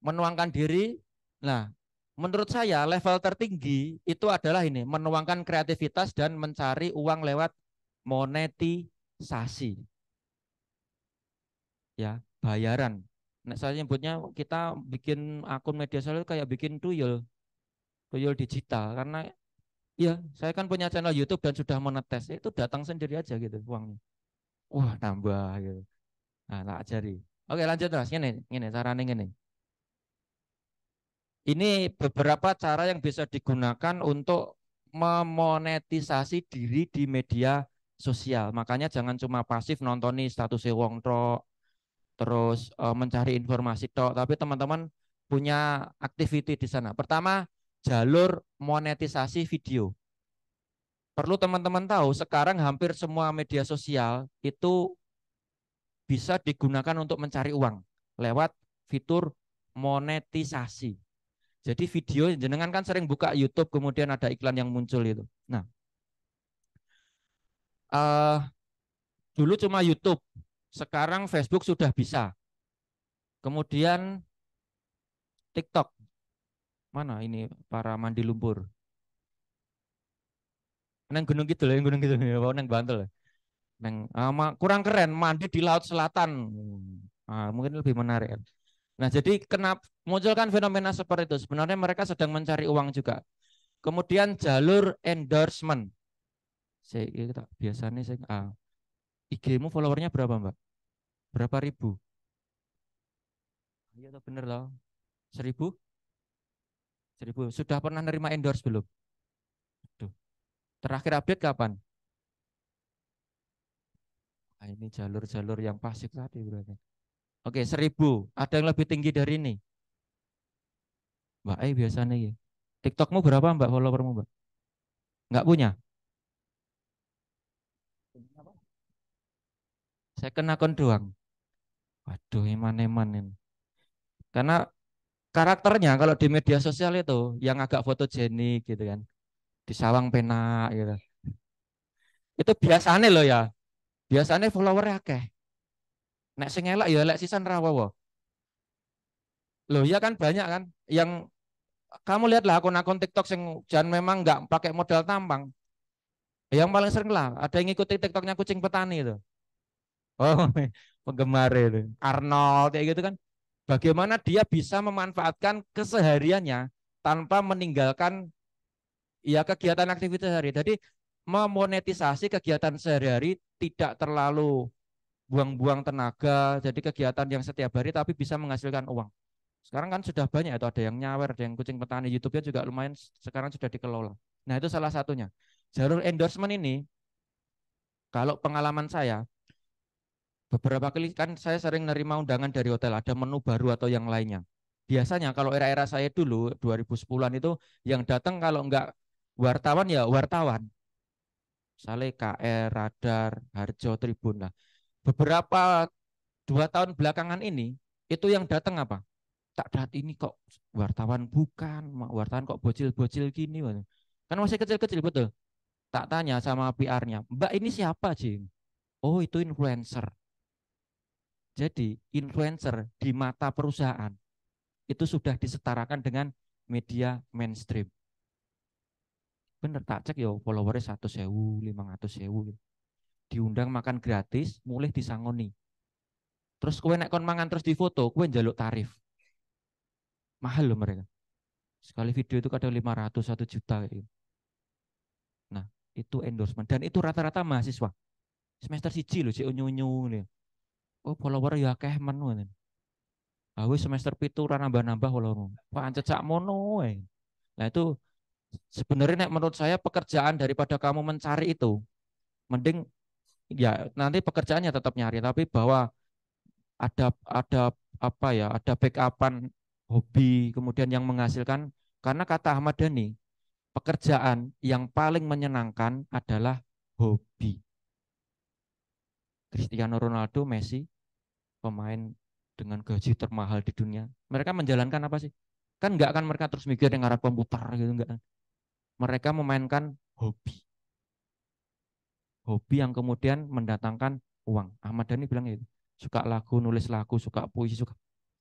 Menuangkan diri. Nah, menurut saya level tertinggi itu adalah ini, menuangkan kreativitas dan mencari uang lewat monetisasi. Ya, bayaran. Nah, saya nyebutnya kita bikin akun media sosial kayak bikin tuyul digital karena ya saya kan punya channel YouTube dan sudah monetes itu datang sendiri aja gitu uangnya. Wah, nambah gitu. Nah, tak ajari. Oke, lanjut Mas. Ini caranya ini. Ini beberapa cara yang bisa digunakan untuk memonetisasi diri di media sosial. Makanya jangan cuma pasif nontoni status wong tok, terus mencari informasi tok, tapi teman-teman punya activity di sana. Pertama, jalur monetisasi video. Perlu teman-teman tahu, sekarang hampir semua media sosial itu bisa digunakan untuk mencari uang lewat fitur monetisasi. Jadi video jenengan kan sering buka YouTube kemudian ada iklan yang muncul itu. Nah, dulu cuma YouTube, sekarang Facebook sudah bisa. Kemudian TikTok, mana ini para mandi lumpur? Neng Gunung Kidul, yang Gunung Kidul, neng Bantul. Neng, kurang keren, mandi di Laut Selatan. Mungkin lebih menarik. Nah, jadi kenapa muncul kan fenomena seperti itu? Sebenarnya mereka sedang mencari uang juga. Kemudian jalur endorsement. Biasanya IG-mu followernya berapa, Mbak? Berapa ribu? Iya, bener loh. 1000? 1000. Sudah pernah nerima endorse belum? Aduh. Terakhir update kapan? Ini jalur-jalur yang pasif tadi berarti. Oke, 1000. Ada yang lebih tinggi dari ini? Mbak biasanya ya. TikTokmu berapa, Mbak, followermu, Mbak? Nggak punya? Second akun doang. Waduh, eman-eman ini. Karena karakternya kalau di media sosial itu yang agak fotogenik gitu kan. Di sawang pena gitu. Itu biasanya loh ya. Biasanya followernya akeh. Nek sing elek ya elek sisan rawowo. Loh ya kan banyak kan yang kamu lihatlah akun-akun TikTok yang jangan memang nggak pakai modal tampang. Yang paling sering lah ada yang ngikuti TikToknya kucing petani itu. Oh, penggemar itu. Arnold kayak gitu kan. Bagaimana dia bisa memanfaatkan kesehariannya tanpa meninggalkan ya kegiatan aktivitas hari. Jadi memonetisasi kegiatan sehari-hari tidak terlalu buang-buang tenaga. Jadi kegiatan yang setiap hari tapi bisa menghasilkan uang. Sekarang kan sudah banyak itu ada yang nyawer, ada yang kucing petani, YouTube-nya juga lumayan sekarang sudah dikelola. Nah, itu salah satunya. Jalur endorsement ini kalau pengalaman saya beberapa kali kan saya sering nerima undangan dari hotel ada menu baru atau yang lainnya. Biasanya kalau era-era saya dulu 2010-an itu yang datang kalau enggak wartawan ya wartawan. Misalnya KR, Radar, Harjo, Tribun lah. Beberapa 2 tahun belakangan ini itu yang datang apa? Tak dat ini kok wartawan bukan, wartawan kok bocil-bocil gini. Kan masih kecil-kecil betul. Tak tanya sama PR-nya, Mbak ini siapa sih? Oh itu influencer. Jadi influencer di mata perusahaan itu sudah disetarakan dengan media mainstream. Bener tak cek yo followernya 100.000, 500.000. Diundang makan gratis, mulai disangoni. Terus kue nek kon mangan terus difoto, kue njaluk tarif. Mahal loh mereka. Sekali video itu kadang 500, 1 juta kayak gitu. Nah, itu endorsement dan itu rata-rata mahasiswa. Semester 1 loh, si unyu-unyu nih. Oh, follower ya akeh men. Semester 7 ora nambah-nambah follower. Pancet sak mono. Nah, itu sebenarnya menurut saya pekerjaan daripada kamu mencari itu, mending ya nanti pekerjaannya tetap nyari tapi bahwa ada apa ya, ada backupan hobi kemudian yang menghasilkan karena kata Ahmad Dhani, pekerjaan yang paling menyenangkan adalah hobi. Cristiano Ronaldo, Messi, pemain dengan gaji termahal di dunia. Mereka menjalankan apa sih? Kan enggak akan mereka terus mikir yang arah komputer gitu enggak. Mereka memainkan hobi. Hobi yang kemudian mendatangkan uang. Ahmad Dhani bilang itu. Suka lagu, nulis lagu, suka puisi,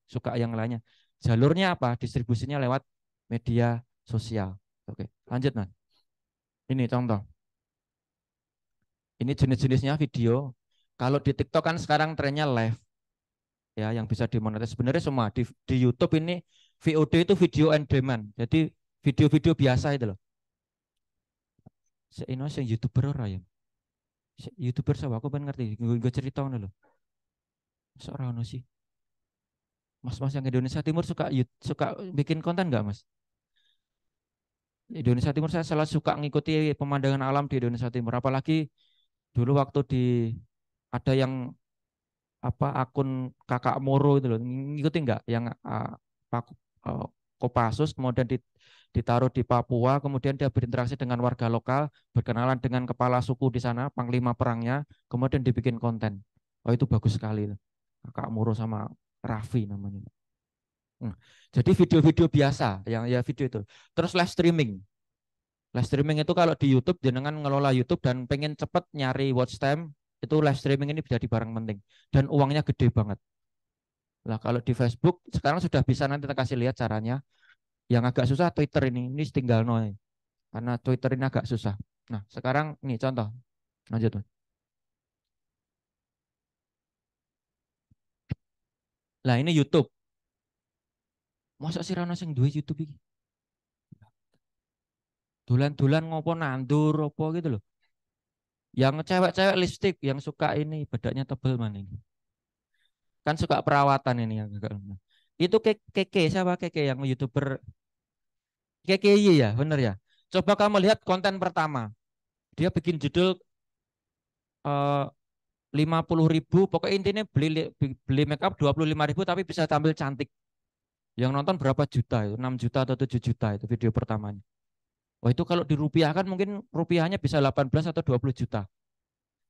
suka yang lainnya. Jalurnya apa? Distribusinya lewat media sosial. Oke, lanjut Mas. Ini contoh. Ini jenis-jenisnya video. Kalau di TikTok kan sekarang trennya live. Ya, yang bisa dimonetisasi. Sebenarnya semua di YouTube ini VOD itu video on demand. Jadi video-video biasa itu loh. Ini yang YouTuber orang ya. YouTuber saya aku pengen ngerti. Gue cerita loh. Seorang sih. Mas-mas yang Indonesia Timur suka bikin konten nggak Mas? Indonesia Timur saya selalu suka ngikuti pemandangan alam di Indonesia Timur. Apalagi dulu waktu ada yang apa akun Kakak Moro itu loh, ngikutin nggak yang Kopassus kemudian ditaruh di Papua, kemudian dia berinteraksi dengan warga lokal, berkenalan dengan kepala suku di sana, panglima perangnya, kemudian dibikin konten. Oh itu bagus sekali. Kakak Moro sama Raffi namanya. Jadi video-video biasa, yang ya video itu. Terus live streaming. Live streaming itu kalau di YouTube, jenengan ngelola YouTube dan pengen cepet nyari watch time, itu live streaming ini jadi barang penting. Dan uangnya gede banget. Nah kalau di Facebook sekarang sudah bisa, nanti kita kasih lihat caranya. Yang agak susah Twitter ini tinggal noy. Karena Twitter ini agak susah. Nah sekarang nih contoh, lanjut tuh. Nah ini YouTube. Masa sih Rano sing duwe YouTube iki? Dolan-dolan ngopo nandur apa gitu loh. Yang cewek-cewek lipstick yang suka ini bedaknya tebel mana ini. Kan suka perawatan ini yang agak. Itu Keke siapa Keke yang YouTuber Keke ya, bener ya. Coba kamu lihat konten pertama. Dia bikin judul 50.000, pokoknya intinya beli make up 25.000 tapi bisa tampil cantik. Yang nonton berapa juta itu? 6 juta atau 7 juta itu video pertamanya. Wah itu kalau dirupiahkan mungkin rupiahnya bisa 18 atau 20 juta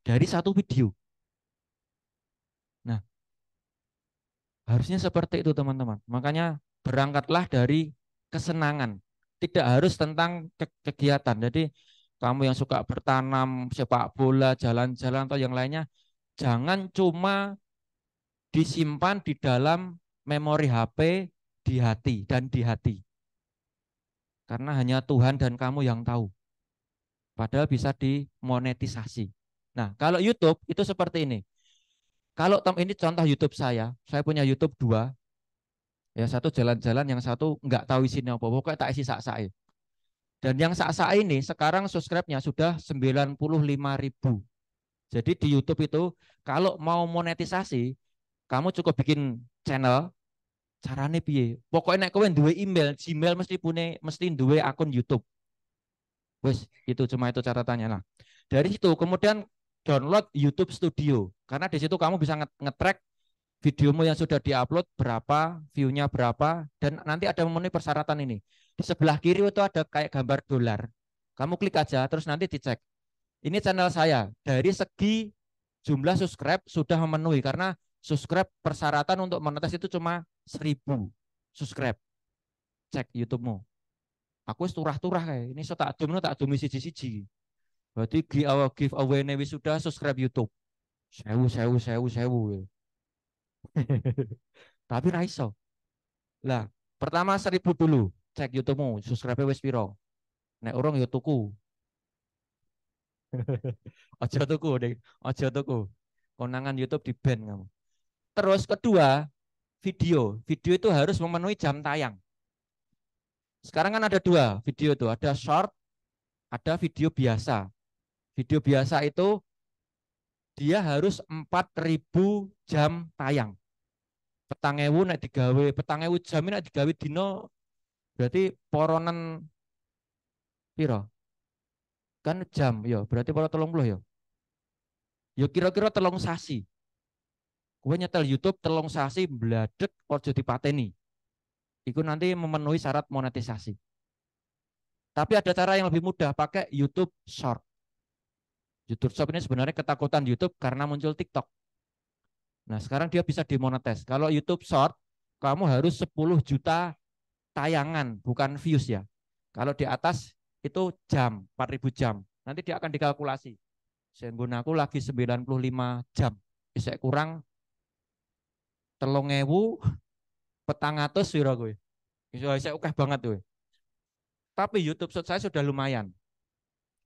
dari satu video. Nah, harusnya seperti itu teman-teman. Makanya berangkatlah dari kesenangan. Tidak harus tentang kegiatan. Jadi kamu yang suka bertanam, sepak bola, jalan-jalan atau yang lainnya, jangan cuma disimpan di dalam memori HP, di hati dan di hati. Karena hanya Tuhan dan kamu yang tahu. Padahal bisa dimonetisasi. Nah, kalau YouTube itu seperti ini. Kalau ini contoh YouTube saya punya YouTube 2. Ya satu jalan-jalan, yang satu nggak tahu isinya apa. Pokoknya tak isi sak-sak. Dan yang sak-sak ini sekarang subscribe-nya sudah 95.000. Jadi di YouTube itu kalau mau monetisasi, kamu cukup bikin channel. Carane piye? Pokoknya nek kowe duwe email, Gmail mesti duwe akun YouTube. Wes, itu cuma itu catatannya. Nah, dari situ kemudian download YouTube Studio. Karena di situ kamu bisa nge-track videomu yang sudah diupload berapa, view-nya berapa, dan nanti ada memenuhi persyaratan ini. Di sebelah kiri itu ada kayak gambar dolar. Kamu klik aja, terus nanti dicek. Ini channel saya. Dari segi jumlah subscribe sudah memenuhi, karena subscribe persyaratan untuk monetis itu cuma 1.000 subscribe. Cek YouTube-mu. Aku turah-turah kayak ini, so tak adum siji-siji. Berarti giveaway ini sudah subscribe YouTube. Sewu. Tapi raiso. Lah, pertama 1.000 dulu. Cek YouTube-mu, subscribe wis piro. Nek urung ya tuku. Aja tuku deh, aja tuku. Konangan YouTube di ban kamu. Terus kedua, video. Video itu harus memenuhi jam tayang. Sekarang kan ada 2 video tuh, ada short, ada video biasa. Video biasa itu dia harus 4.000 jam tayang. 4.000 nek digawe, 4.000 jam nek digawe dino berarti poronen piro? Kan jam ya, berarti poro 30 ya. Ya kira-kira 3 sasi. Kowe nyetel YouTube 3 sasi bladek ojo dipateni. Itu nanti memenuhi syarat monetisasi. Tapi ada cara yang lebih mudah, pakai YouTube Short. YouTube Short ini sebenarnya ketakutan YouTube karena muncul TikTok. Nah sekarang dia bisa dimonetis. Kalau YouTube Short, kamu harus 10 juta tayangan, bukan views ya. Kalau di atas itu jam, 4.000 jam. Nanti dia akan dikalkulasi. Saya aku lagi 95 jam. Bisa kurang 3.400 sira gue. Bisa oke banget tuh. Tapi YouTube Short saya sudah lumayan.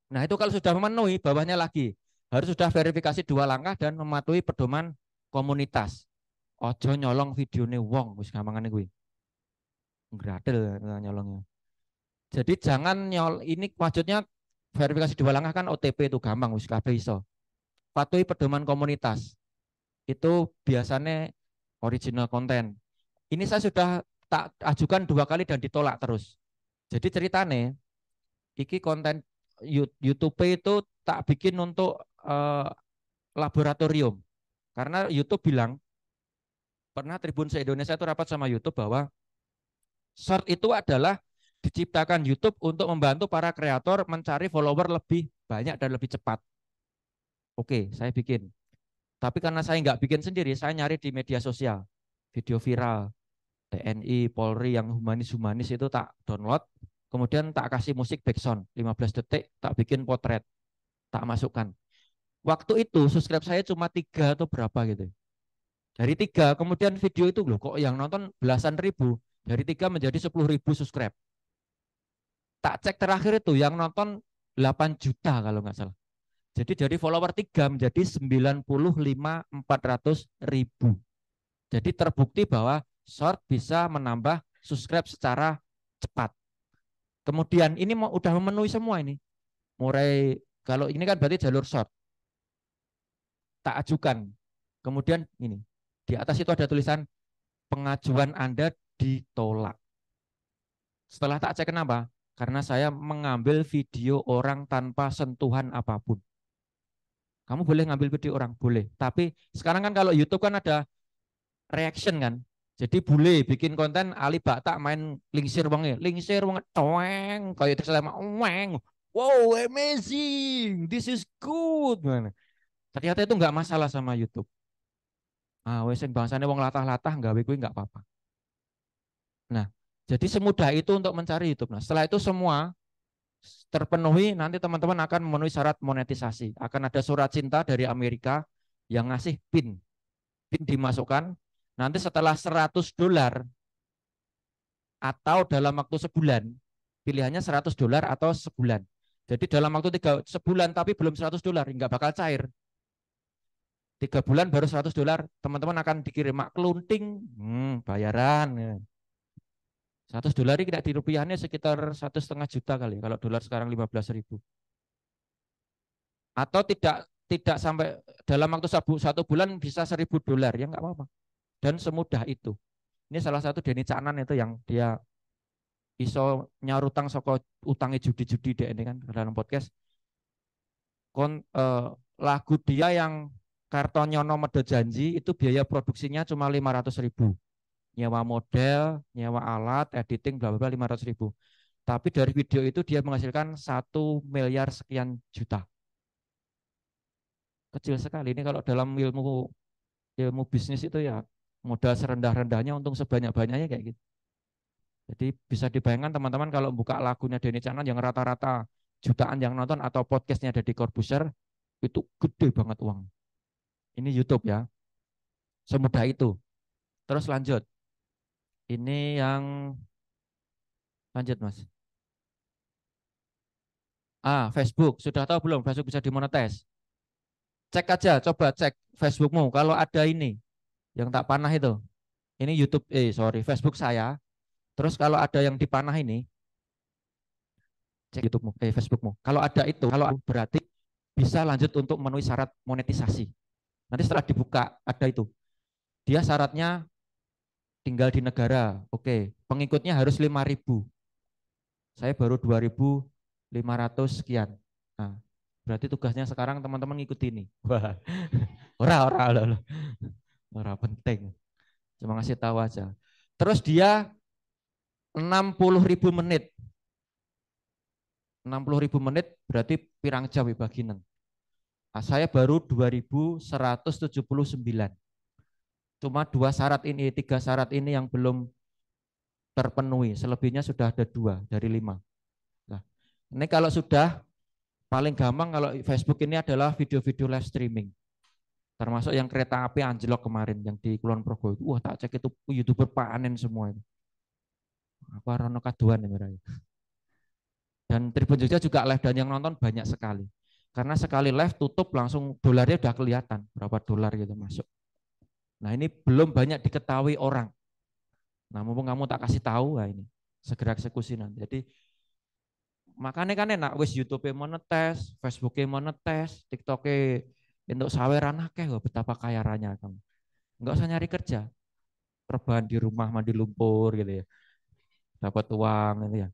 Nah itu kalau sudah memenuhi, bawahnya lagi harus sudah verifikasi 2 langkah dan mematuhi pedoman komunitas. Ojo nyolong videone wong, wis gampangane kuwi. Gradel nyolongnya. Jadi jangan ini maksudnya verifikasi 2 langkah kan OTP itu gampang, wis kabeh iso. Patuhi pedoman komunitas. Itu biasanya original konten. Ini saya sudah tak ajukan 2 kali dan ditolak terus. Jadi ceritane iki konten YouTube itu tak bikin untuk laboratorium. Karena YouTube bilang, pernah Tribun se-Indonesia itu rapat sama YouTube bahwa short itu adalah diciptakan YouTube untuk membantu para kreator mencari follower lebih banyak dan lebih cepat. Oke, saya bikin. Tapi karena saya nggak bikin sendiri, saya nyari di media sosial, video viral. TNI, Polri yang humanis-humanis itu tak download, kemudian tak kasih musik background 15 detik, tak bikin potret, tak masukkan. Waktu itu subscribe saya cuma 3 atau berapa gitu. Dari 3, kemudian video itu loh kok yang nonton belasan ribu, dari 3 menjadi 10.000 subscribe. Tak cek terakhir itu yang nonton 8 juta kalau nggak salah. Jadi dari follower 3 menjadi 95.400.000. Jadi terbukti bahwa short bisa menambah subscribe secara cepat. Kemudian ini udah memenuhi semua ini. Mulai kalau ini kan berarti jalur short. Tak ajukan. Kemudian ini di atas itu ada tulisan pengajuan Anda ditolak. Setelah tak cek kenapa? Karena saya mengambil video orang tanpa sentuhan apapun. Kamu boleh ngambil video orang, boleh. Tapi sekarang kan kalau YouTube kan ada reaction kan. Jadi boleh bikin konten Ali Bakta main lingsir wonge, toeng kayak itu selama weng. Wow, amazing. This is good. Ternyata itu nggak masalah sama YouTube. Ah, wes bangsane wong latah-latah gawe kuwi nggak apa-apa. Nah, jadi semudah itu untuk mencari YouTube. Nah, setelah itu semua terpenuhi, nanti teman-teman akan memenuhi syarat monetisasi. Akan ada surat cinta dari Amerika yang ngasih PIN. PIN dimasukkan, nanti setelah $100 atau dalam waktu sebulan, pilihannya $100 atau sebulan. Jadi dalam waktu sebulan tapi belum $100, nggak bakal cair. 3 bulan baru $100, teman-teman akan dikirim mak kelunting, bayaran. $100 ini tidak dirupiahnya sekitar 1,5 juta kali. Kalau dolar sekarang 15.000. Atau tidak sampai dalam waktu 1 bulan bisa $1.000 ya nggak apa-apa. Dan semudah itu. Ini salah satu Denny Caknan itu yang dia iso nyaur utang soko utangnya judi-judi deh ini kan dalam podcast. Lagu dia yang Kartonyono Medo Janji itu biaya produksinya cuma 500.000. Nyewa model, nyewa alat, editing, bla bla 500.000. Tapi dari video itu dia menghasilkan 1 miliar sekian juta. Kecil sekali ini kalau dalam ilmu bisnis itu ya modal serendah-rendahnya untung sebanyak-banyaknya kayak gitu. Jadi bisa dibayangkan teman-teman kalau buka lagunya Denny Caknan yang rata-rata jutaan yang nonton atau podcastnya ada di Corbuzier itu gede banget uang. Ini YouTube ya. Semudah itu. Terus lanjut. Ini yang lanjut Mas. Facebook. Sudah tahu belum Facebook bisa dimonetize? Cek aja, coba cek Facebookmu. Kalau ada ini yang tak panah itu. Ini YouTube, Facebook saya. Terus kalau ada yang dipanah ini, cek YouTube-mu, Facebook-mu. Kalau ada itu, kalau berarti bisa lanjut untuk memenuhi syarat monetisasi. Nanti setelah dibuka ada itu. Dia syaratnya tinggal di negara, oke. Pengikutnya harus 5.000. Saya baru 2.500 sekian. Nah, berarti tugasnya sekarang teman-teman ngikuti ini. Wah, ora penting. Cuma ngasih tahu aja. Terus dia 60.000 menit. 60.000 menit berarti pirang jam bagian. Nah, saya baru 2.179. Cuma 3 syarat ini yang belum terpenuhi. Selebihnya sudah ada 2 dari 5. Nah, ini kalau sudah paling gampang kalau Facebook ini adalah video-video live streaming. Termasuk yang kereta api anjlok kemarin yang di Kulon Progo itu. Wah, tak cek itu YouTuber panen semua itu. Apa rono kaduan ya. Dan Tribun Jogja juga live dan yang nonton banyak sekali. Karena sekali live tutup langsung dolarnya udah kelihatan berapa dolar gitu masuk. Nah ini belum banyak diketahui orang. Nah mumpung kamu tak kasih tahu, nah ini segera eksekusi nanti. Jadi makanya kan enak wis YouTube-nya monetes, Facebook-nya monetes, TikTok-nya untuk saweran akeh betapa kaya ranya kamu. Enggak usah nyari kerja. Rebahan di rumah mandi lumpur gitu ya. Dapat uang gitu ya.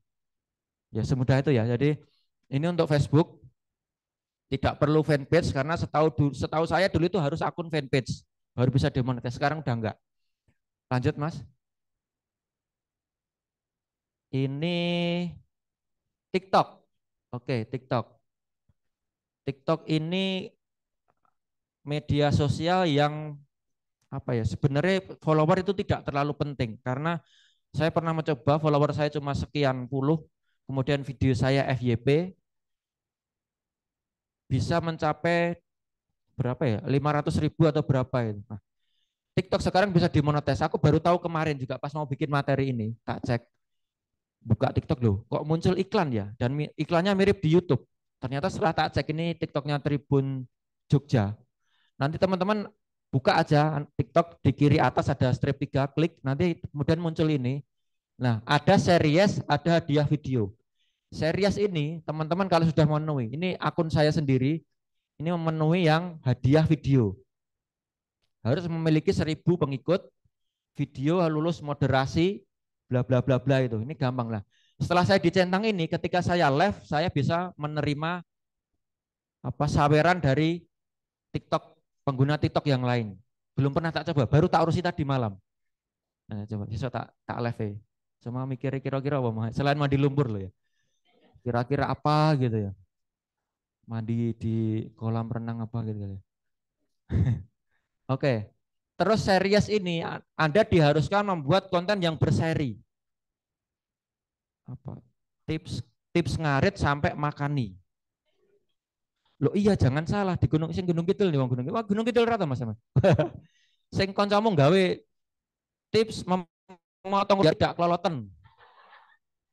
Ya semudah itu ya. Jadi ini untuk Facebook tidak perlu fanpage karena setahu saya dulu itu harus akun fanpage baru bisa demonetis. Sekarang udah enggak. Lanjut Mas. Ini TikTok. Oke, TikTok. TikTok ini media sosial yang apa ya, sebenarnya follower itu tidak terlalu penting karena saya pernah mencoba follower saya cuma sekian puluh, kemudian video saya FYP bisa mencapai berapa ya, 500.000 atau berapa itu. Nah, TikTok sekarang bisa dimonetize. Aku baru tahu kemarin juga pas mau bikin materi ini, tak cek buka TikTok loh, kok muncul iklan ya, dan iklannya mirip di YouTube. Ternyata setelah tak cek ini TikToknya Tribun Jogja. Nanti teman-teman buka aja TikTok di kiri atas ada strip 3, klik, nanti kemudian muncul ini. Nah, ada series, ada hadiah video. Series ini teman-teman kalau sudah memenuhi, ini akun saya sendiri, ini memenuhi yang hadiah video. Harus memiliki 1.000 pengikut, video lulus moderasi, bla bla bla bla itu. Ini gampang lah. Setelah saya dicentang ini, ketika saya live, saya bisa menerima apa saweran dari TikTok, pengguna TikTok yang lain. Belum pernah tak coba, baru tak urusi tadi malam. Nah, coba bisa tak live ya. Cuma mikir kira-kira apa, selain mandi lumpur loh ya. Kira-kira apa gitu ya. Mandi di kolam renang apa gitu ya. Oke. Terus series ini Anda diharuskan membuat konten yang berseri. Apa? Tips ngarit sampai makani. Loh iya jangan salah di Gunung Kidul nih Gunung Kidul. Wah, Gunung Kidul rata Mas. Sing kancamu gawe tips memotong biar tidak keloloten.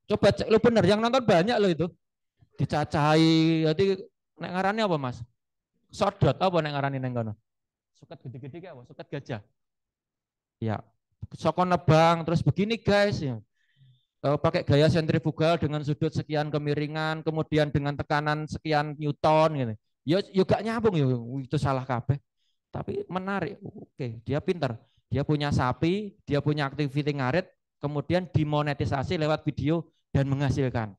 Coba cek lo bener yang nonton banyak lo itu. Dicacai jadi nek ngarani apa Mas? Sodot apa nek ngarani neng kono? Suket gede-gede apa? Suket gajah. Ya, soko nebang terus begini guys ya. Pakai gaya sentrifugal dengan sudut sekian kemiringan, kemudian dengan tekanan sekian newton gitu. Ya gak nyambung ya, itu salah kabeh. Tapi menarik. Oke, dia pintar. Dia punya sapi, dia punya activity ngarit, kemudian dimonetisasi lewat video dan menghasilkan.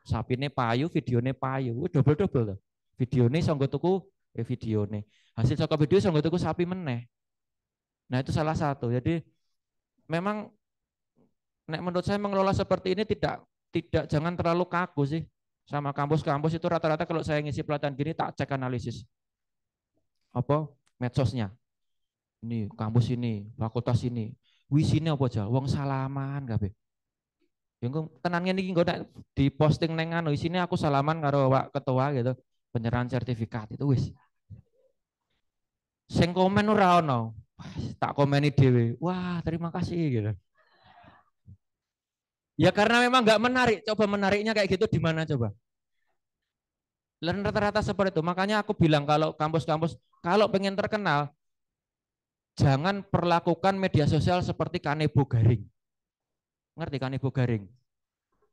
Sapi ini payu, video ini payu, double-double loh. Video ini sanggo tuku, video ini. Hasil saka video sanggo tuku sapi meneh. Nah itu salah satu. Jadi memang menurut saya mengelola seperti ini tidak jangan terlalu kaku sih. Sama kampus-kampus itu rata-rata kalau saya ngisi pelatihan gini tak cek analisis apa medsosnya. Ini kampus ini, fakultas ini, wisine apa aja, wong salaman kabeh. Yang tenan ngene iki engko di posting neng anu isine aku salaman karo Pak Ketua gitu, penyerahan sertifikat itu wis. Sing komen ora ono. Tak komeni dhewe. Wah, terima kasih gitu. Ya karena memang nggak menarik. Coba menariknya kayak gitu di mana coba? Dan rata-rata seperti itu. Makanya aku bilang kalau kampus-kampus kalau pengen terkenal jangan perlakukan media sosial seperti kanebo garing. Ngerti kanebo garing?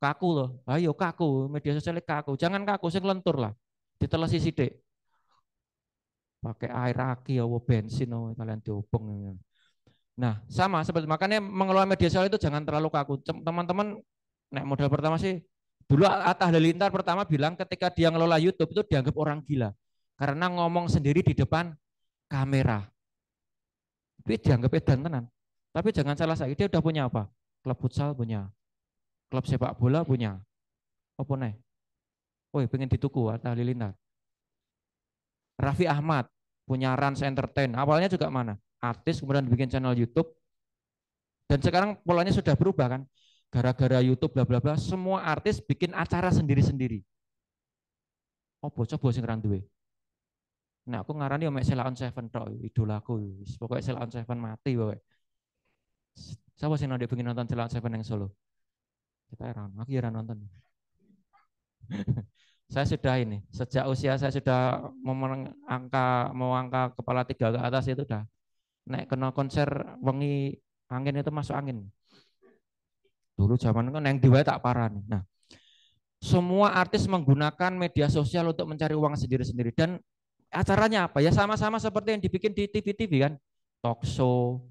Kaku loh. Ayo kaku, media sosial kaku. Jangan kaku, sing lentur lah. Ditelesi sithik. Pakai air aki atau bensin kalian diobong. Nah, sama seperti makanya mengelola media sosial itu jangan terlalu kaku. Teman-teman, nek modal pertama sih dulu Atta Halilintar pertama bilang ketika dia ngelola YouTube itu dianggap orang gila karena ngomong sendiri di depan kamera. Tapi dianggap edan tenan. Tapi jangan salah saya, dia udah punya apa? Klub futsal punya, klub sepak bola punya. Apa nih? Woi, pengen dituku Atta Halilintar. Raffi Ahmad punya Rans Entertain. Awalnya juga mana? Artis kemudian bikin channel YouTube. Dan sekarang polanya sudah berubah kan? Gara-gara YouTube bla bla bla, semua artis bikin acara sendiri-sendiri. Opo coba sing ra duwe. Nah, aku ngarani Mek Sheila on Seven tok, idolaku. Pokoknya Sheila on Seven mati pokoke. Siapa sih nanti pengen nonton Sheila on Seven yang Solo? Kita aku ya nonton. Saya sudah ini, sejak usia saya sudah mau angka kepala 3 ke atas itu udah naik kena konser wengi angin itu masuk angin. Dulu zaman kan yang diwai tak parah nih. Nah, semua artis menggunakan media sosial untuk mencari uang sendiri-sendiri dan acaranya apa? Ya sama-sama seperti yang dibikin di TV-TV kan, talk show,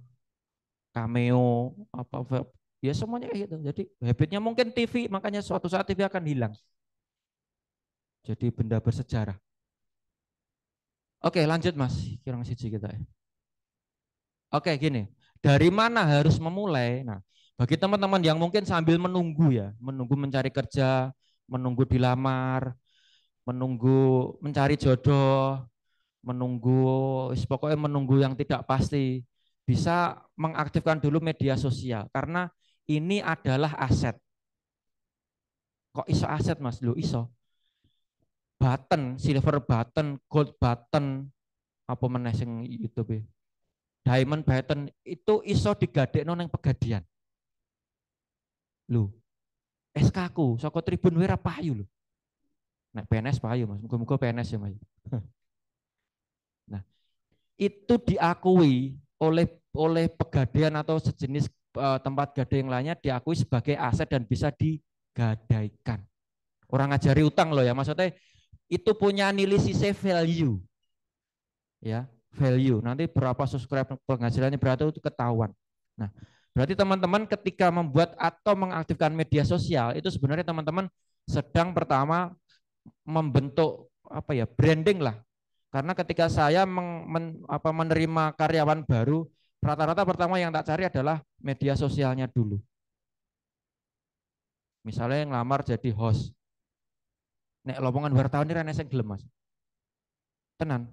cameo, apa ya semuanya kayak gitu. Jadi habitnya mungkin TV, makanya suatu saat TV akan hilang. Jadi benda bersejarah. Oke, lanjut Mas. Kira siji kita ya. Oke, gini. Dari mana harus memulai? Nah, bagi teman-teman yang mungkin sambil menunggu ya, menunggu mencari kerja, menunggu dilamar, menunggu mencari jodoh, menunggu pokoknya menunggu yang tidak pasti. bisa mengaktifkan dulu media sosial karena ini adalah aset. Kok iso aset Mas? Lu iso. Button, silver button, gold button, apa meneh sing YouTube diamond button itu iso digadekno nang pegadian. Lho, SK ku saka Tribun Wira payu lho. Nek PNS payu Mas, muga-muga PNS ya Mas. Nah, itu diakui oleh pegadaian atau sejenis tempat gadai yang lainnya diakui sebagai aset dan bisa digadaikan. Orang ngajari utang loh ya, maksudnya itu punya nilai sisi value. Ya, value. Nanti berapa subscribe penghasilannya berapa itu ketahuan. Nah, berarti teman-teman ketika membuat atau mengaktifkan media sosial itu sebenarnya teman-teman sedang pertama membentuk apa ya, branding lah. Karena ketika saya menerima karyawan baru, rata-rata pertama yang tak cari adalah media sosialnya dulu. Misalnya yang ngelamar jadi host. Nek lowongan wartawan ini rene sing gelem Mas. Tenan.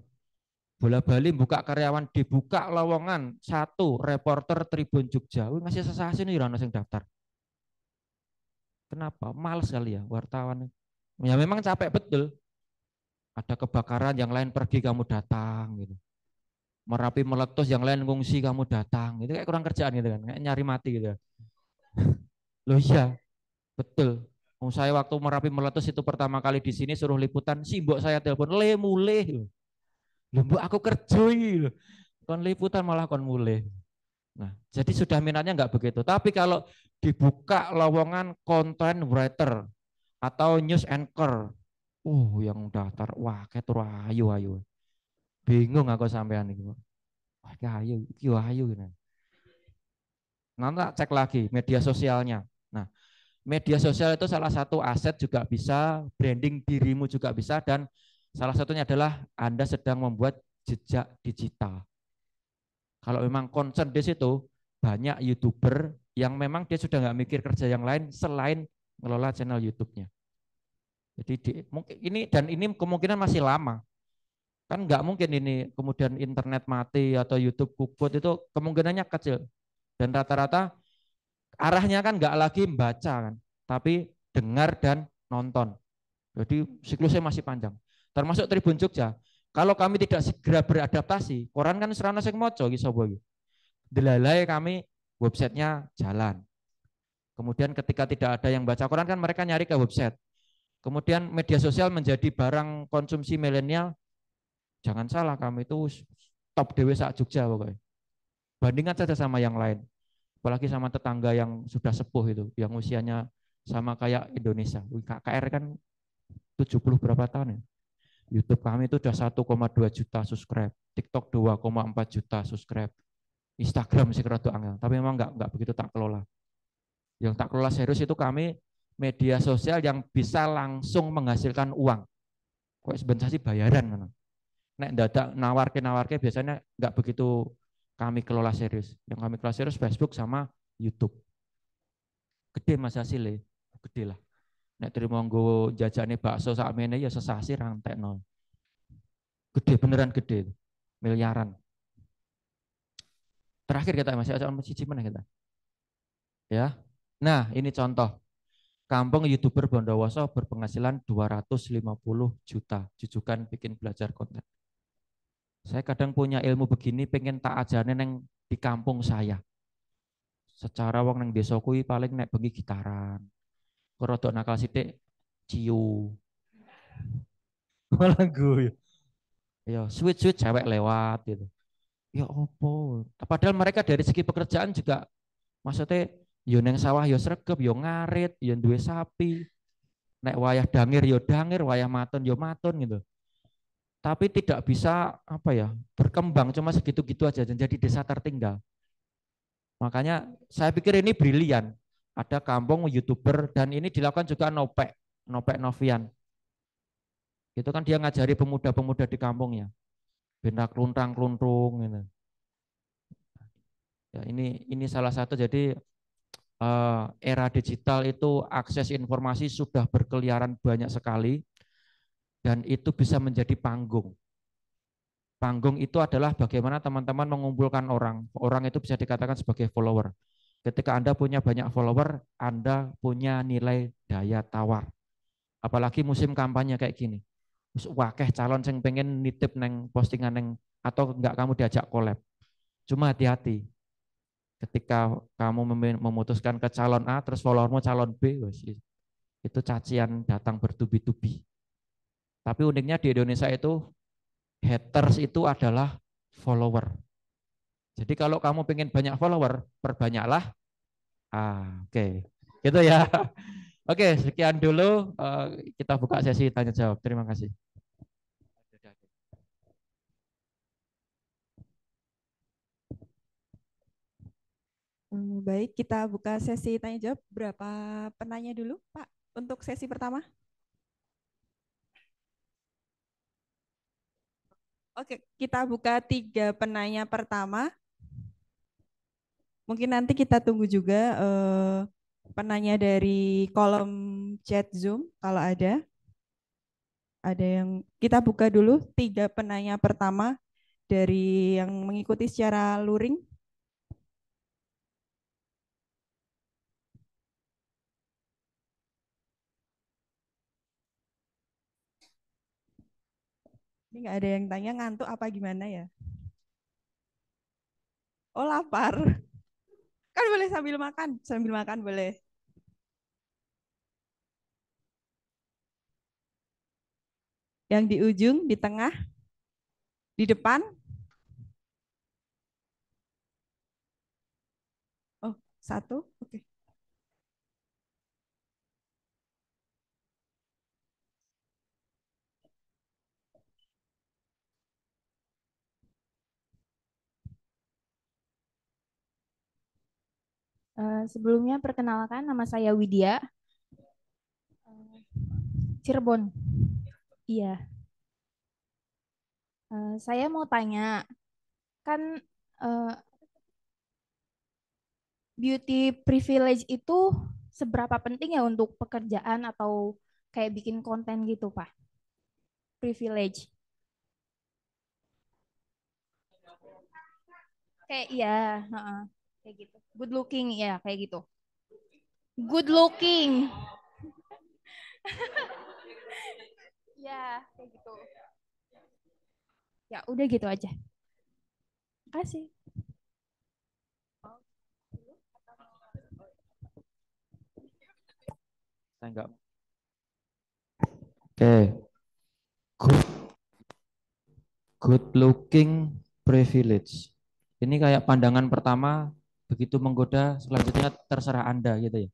Bola-bali buka karyawan dibuka lowongan satu reporter Tribun Jogja. Wih ngasih sesasi nih rano sing daftar. Kenapa? Males kali ya wartawan. Ya memang capek betul. Ada kebakaran yang lain pergi kamu datang gitu. Merapi meletus yang lain ngungsi kamu datang. Itu kayak kurang kerjaan gitu kan. Kayak nyari mati gitu. Loh iya, betul. Saya waktu Merapi meletus itu pertama kali di sini suruh liputan, simbok saya telepon, le mulih. Loh mbok aku kerja iki. Kon liputan malah kon mulih. Nah, jadi sudah minatnya nggak begitu. Tapi kalau dibuka lowongan content writer atau news anchor, yang daftar, wah kayak turu ayu. Bingung aku sampean iki. Wah, ayu, ayu gitu. Nanti cek lagi media sosialnya. Nah, media sosial itu salah satu aset juga bisa, branding dirimu juga bisa, dan salah satunya adalah Anda sedang membuat jejak digital. Kalau memang concern di situ, banyak YouTuber yang memang dia sudah nggak mikir kerja yang lain selain ngelola channel YouTube-nya. Jadi mungkin ini kemungkinan masih lama. Kan nggak mungkin ini kemudian internet mati atau YouTube kukut, itu kemungkinannya kecil. Dan rata-rata arahnya kan nggak lagi membaca kan, tapi dengar dan nonton. Jadi siklusnya masih panjang. Termasuk Tribun Jogja. Kalau kami tidak segera beradaptasi, koran kan serana sing moco iki sapa iki. Delalai kami websitenya jalan. Kemudian ketika tidak ada yang baca koran kan mereka nyari ke website. Kemudian media sosial menjadi barang konsumsi milenial. Jangan salah, kami itu top dewe sak Jogja pokoknya. Bandingkan saja sama yang lain. Apalagi sama tetangga yang sudah sepuh itu, yang usianya sama kayak Indonesia. KKR kan 70 berapa tahun ya? YouTube kami itu sudah 1,2 juta subscribe, TikTok 2,4 juta subscribe, Instagram sih rada angel, tapi memang nggak begitu tak kelola. Yang tak kelola serius itu kami media sosial yang bisa langsung menghasilkan uang. Kok sebenarnya sih bayaran kan? Nek dadak nawarke biasanya nggak begitu kami kelola serius. Yang kami kelola serius Facebook sama YouTube. Gede mas hasilnya, gede lah. Nek terima nggo jajane bakso sak mene ya sesasi rantekno. Gede beneran gede. Miliaran. Terakhir kita masih ada siji meneh kita. Ya. Nah, ini contoh. Kampung YouTuber Bondowoso berpenghasilan 250 juta. Jujukan bikin belajar konten. Saya kadang punya ilmu begini pengen tak ajane neng di kampung saya. Secara wong neng desa kuwi paling nek bengi gitaran. Rodok nakal sithik ciu. Lagu ya sweet cewek lewat gitu. Ya opo. Padahal mereka dari segi pekerjaan juga maksudnya yo neng sawah yo sregep, yo ngarit, yo duwe sapi. Nek wayah dangir yo dangir, wayah maton yo maton gitu. Tapi tidak bisa apa ya, berkembang cuma segitu-gitu aja dan jadi desa tertinggal. Makanya saya pikir ini brilian. Ada kampung YouTuber dan ini dilakukan juga Nopek Novian. Itu kan dia ngajari pemuda-pemuda di kampungnya. Benda kluntang-kluntung gitu. Ya, ini salah satu, jadi era digital itu akses informasi sudah berkeliaran banyak sekali dan itu bisa menjadi panggung. Panggung itu adalah bagaimana teman-teman mengumpulkan orang. Orang itu bisa dikatakan sebagai follower. Ketika Anda punya banyak follower, Anda punya nilai daya tawar. Apalagi musim kampanye kayak gini. Wakeh calon yang pengen nitip neng postingan neng atau enggak kamu diajak collab. Cuma hati-hati. Ketika kamu memutuskan ke calon A terus followermu calon B, itu cacian datang bertubi-tubi. Tapi uniknya di Indonesia itu haters itu adalah follower. Jadi kalau kamu pengen banyak follower, perbanyaklah. Oke. Gitu ya. Oke, sekian dulu. Kita buka sesi tanya jawab. Terima kasih. Baik, kita buka sesi tanya jawab. Berapa penanya dulu, Pak, untuk sesi pertama? Oke, kita buka 3 penanya pertama. Mungkin nanti kita tunggu juga penanya dari kolom chat Zoom kalau ada. Ada yang kita buka dulu 3 penanya pertama dari yang mengikuti secara luring. Ini nggak ada yang tanya ngantuk apa gimana ya? Oh lapar. Kan boleh sambil makan boleh. Yang di ujung, di tengah, di depan. Oh, 1. Oke. Sebelumnya perkenalkan nama saya Widya, Cirebon. Iya. Saya mau tanya, kan beauty privilege itu seberapa penting ya untuk pekerjaan atau kayak bikin konten gitu, Pak? Privilege. Kayak iya, kayak gitu. Good looking ya, kayak gitu. Good looking. Ya, kayak gitu. Ya, udah gitu aja. Kasih. Saya enggak. Oke. Good looking privilege. Ini kayak pandangan pertama begitu menggoda, selanjutnya terserah Anda gitu ya.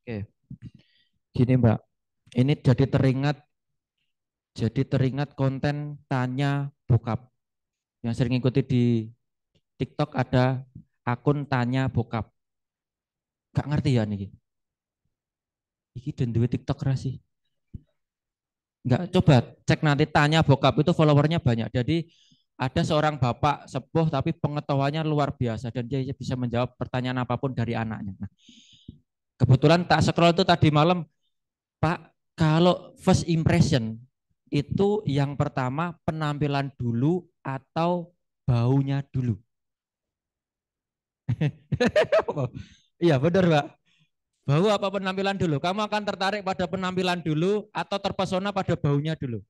Oke. Gini Mbak, ini jadi teringat konten tanya bokap. Yang sering ikuti di TikTok ada akun tanya bokap. Gak ngerti ya nih. Iki dan duit TikTok sih. Enggak, coba cek nanti tanya bokap itu followernya banyak. Jadi ada seorang bapak sepuh tapi pengetahuannya luar biasa dan dia bisa menjawab pertanyaan apapun dari anaknya. Nah, kebetulan tak scroll itu tadi malam, Pak, kalau first impression itu yang pertama penampilan dulu atau baunya dulu? Iya benar Pak. Bau apa penampilan dulu? Kamu akan tertarik pada penampilan dulu atau terpesona pada baunya dulu?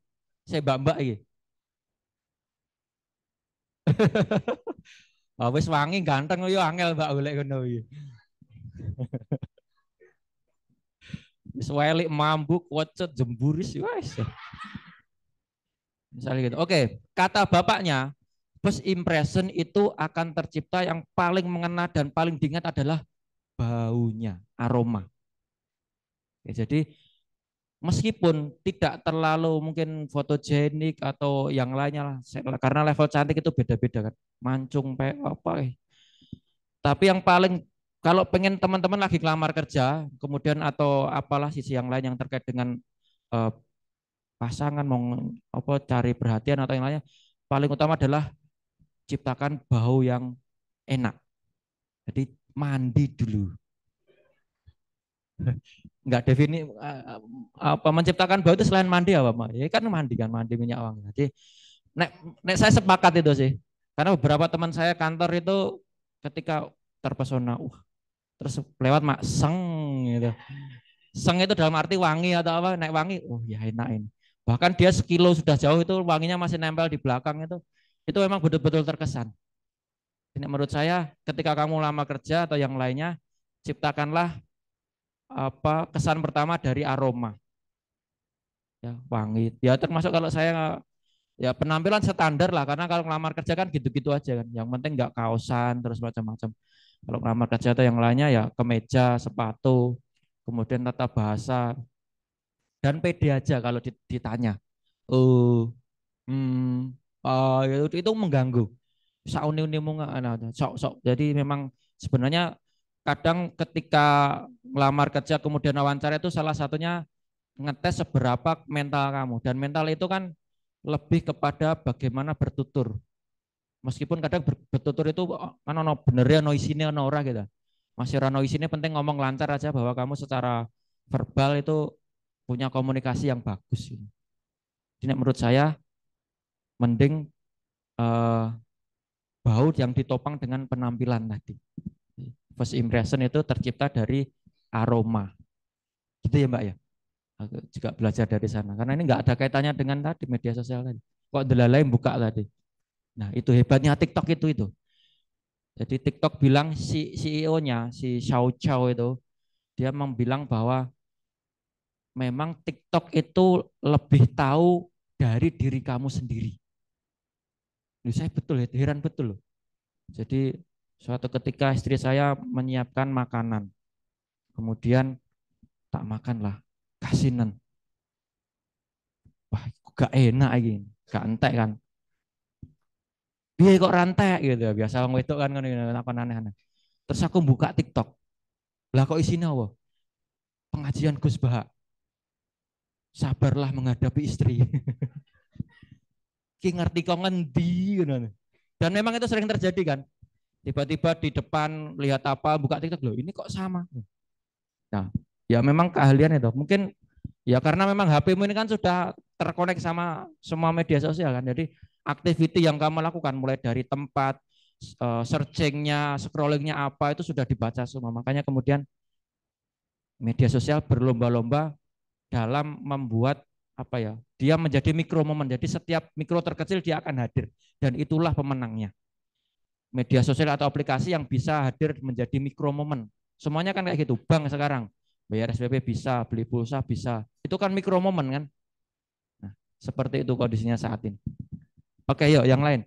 Saya mbak-mbak ini. Oh, wis wangi ganteng yo angel mbak golek ngono iki. Wis welik mambuk wecet jemburis wis. Misalnya gitu. Oke, kata bapaknya, first impression itu akan tercipta yang paling mengena dan paling diingat adalah baunya, aroma. Oke, jadi meskipun tidak terlalu mungkin fotogenik atau yang lainnya lah, karena level cantik itu beda-beda kan, mancung apa. Tapi yang paling kalau pengen teman-teman lagi kelamar kerja, kemudian atau apalah sisi yang lain yang terkait dengan eh, pasangan mau apa cari perhatian atau yang lainnya, paling utama adalah ciptakan bau yang enak. Jadi mandi dulu. Enggak apa menciptakan bau itu selain mandi apa, Mak? Ya kan mandi kan, mandi minyak wangi. Jadi nek, nek saya sepakat itu sih. Karena beberapa teman saya kantor itu ketika terpesona, terus lewat mak seng gitu. Seng itu dalam arti wangi atau apa, naik wangi, oh ya enak ini. Bahkan dia sekilo sudah jauh itu wanginya masih nempel di belakang itu memang betul-betul terkesan. Ini menurut saya ketika kamu lama kerja atau yang lainnya, ciptakanlah apa kesan pertama dari aroma, ya wangi. Ya termasuk kalau saya ya penampilan standar lah, karena kalau ngelamar kerja kan gitu-gitu aja kan. Yang penting nggak kaosan terus macam-macam. Kalau ngelamar kerja atau yang lainnya ya kemeja, sepatu, kemudian tata bahasa dan pede aja kalau ditanya. Oh, itu mengganggu. Sauni-unimu sok-sok. Jadi memang sebenarnya kadang ketika ngelamar kerja kemudian wawancara itu salah satunya ngetes seberapa mental kamu, dan mental itu kan lebih kepada bagaimana bertutur. Meskipun kadang bertutur itu kan ono benernya ono isine ono ora gitu. Masih ono isine, penting ngomong lancar aja bahwa kamu secara verbal itu punya komunikasi yang bagus. Jadi menurut saya mending eh, bau yang ditopang dengan penampilan tadi. First impression itu tercipta dari aroma. Gitu ya Mbak ya. Aku juga belajar dari sana. Karena ini nggak ada kaitannya dengan tadi media sosial tadi. Kok delalai buka tadi. Nah itu hebatnya TikTok itu. Jadi TikTok bilang si CEO-nya, si Xiao Chao itu, dia membilang bahwa memang TikTok itu lebih tahu dari diri kamu sendiri. Loh, saya betul ya, heran betul loh. Jadi suatu ketika istri saya menyiapkan makanan, kemudian tak makanlah, kasinan. Wah, gak enak lagi, gak entek kan. Dia kok rantai gitu, biasa orang wedok kan apa aneh-aneh. Terus aku buka TikTok, lah kok isinya apa? Pengajian Gus Baha. Sabarlah menghadapi istri. Ki ngerti kok ngendi gitu. Dan memang itu sering terjadi kan. Tiba-tiba di depan lihat apa, buka TikTok, loh ini kok sama. Nah, ya memang keahlian itu. Mungkin ya karena memang HP-mu ini kan sudah terkonek sama semua media sosial kan. Jadi aktiviti yang kamu lakukan mulai dari tempat searchingnya, scrollingnya apa itu sudah dibaca semua. Makanya kemudian media sosial berlomba-lomba dalam membuat apa ya? Dia menjadi mikro momen. Jadi setiap mikro terkecil dia akan hadir dan itulah pemenangnya. Media sosial atau aplikasi yang bisa hadir menjadi mikro momen. Semuanya kan kayak gitu. Bank sekarang bayar SPP bisa, beli pulsa bisa. Itu kan mikro momen kan. Nah, seperti itu kondisinya saat ini. Oke, yuk yang lain.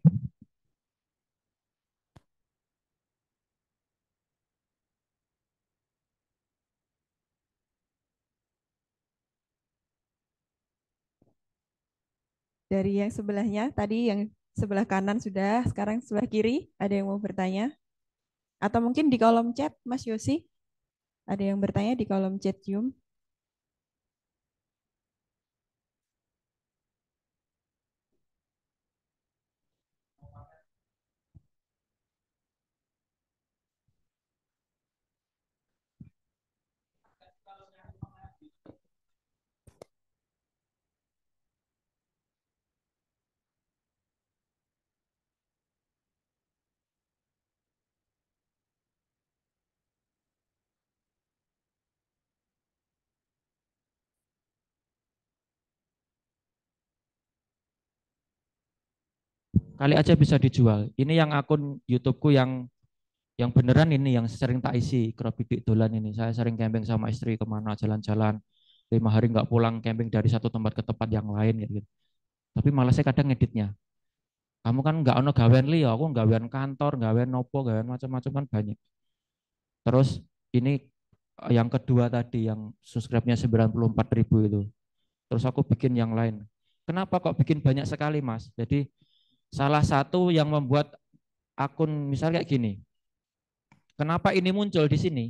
Dari yang sebelahnya, tadi yang sebelah kanan sudah, sekarang sebelah kiri, ada yang mau bertanya? Atau mungkin di kolom chat, Mas Yosi, ada yang bertanya di kolom chat Zoom. Kali aja bisa dijual. Ini yang akun YouTubeku yang beneran ini yang sering tak isi crop bidik dolan ini. Saya sering camping sama istri kemana jalan-jalan 5 hari nggak pulang camping dari satu tempat ke tempat yang lain gitu. Tapi malah saya kadang ngeditnya. Kamu kan nggak ono gawean liya, aku gawean kantor, gawean nopo, gawean macam-macam kan banyak. Terus ini yang kedua tadi yang subscribe-nya 94.000 itu. Terus aku bikin yang lain. Kenapa kok bikin banyak sekali, Mas? Jadi salah satu yang membuat akun misalnya kayak gini. Kenapa ini muncul di sini?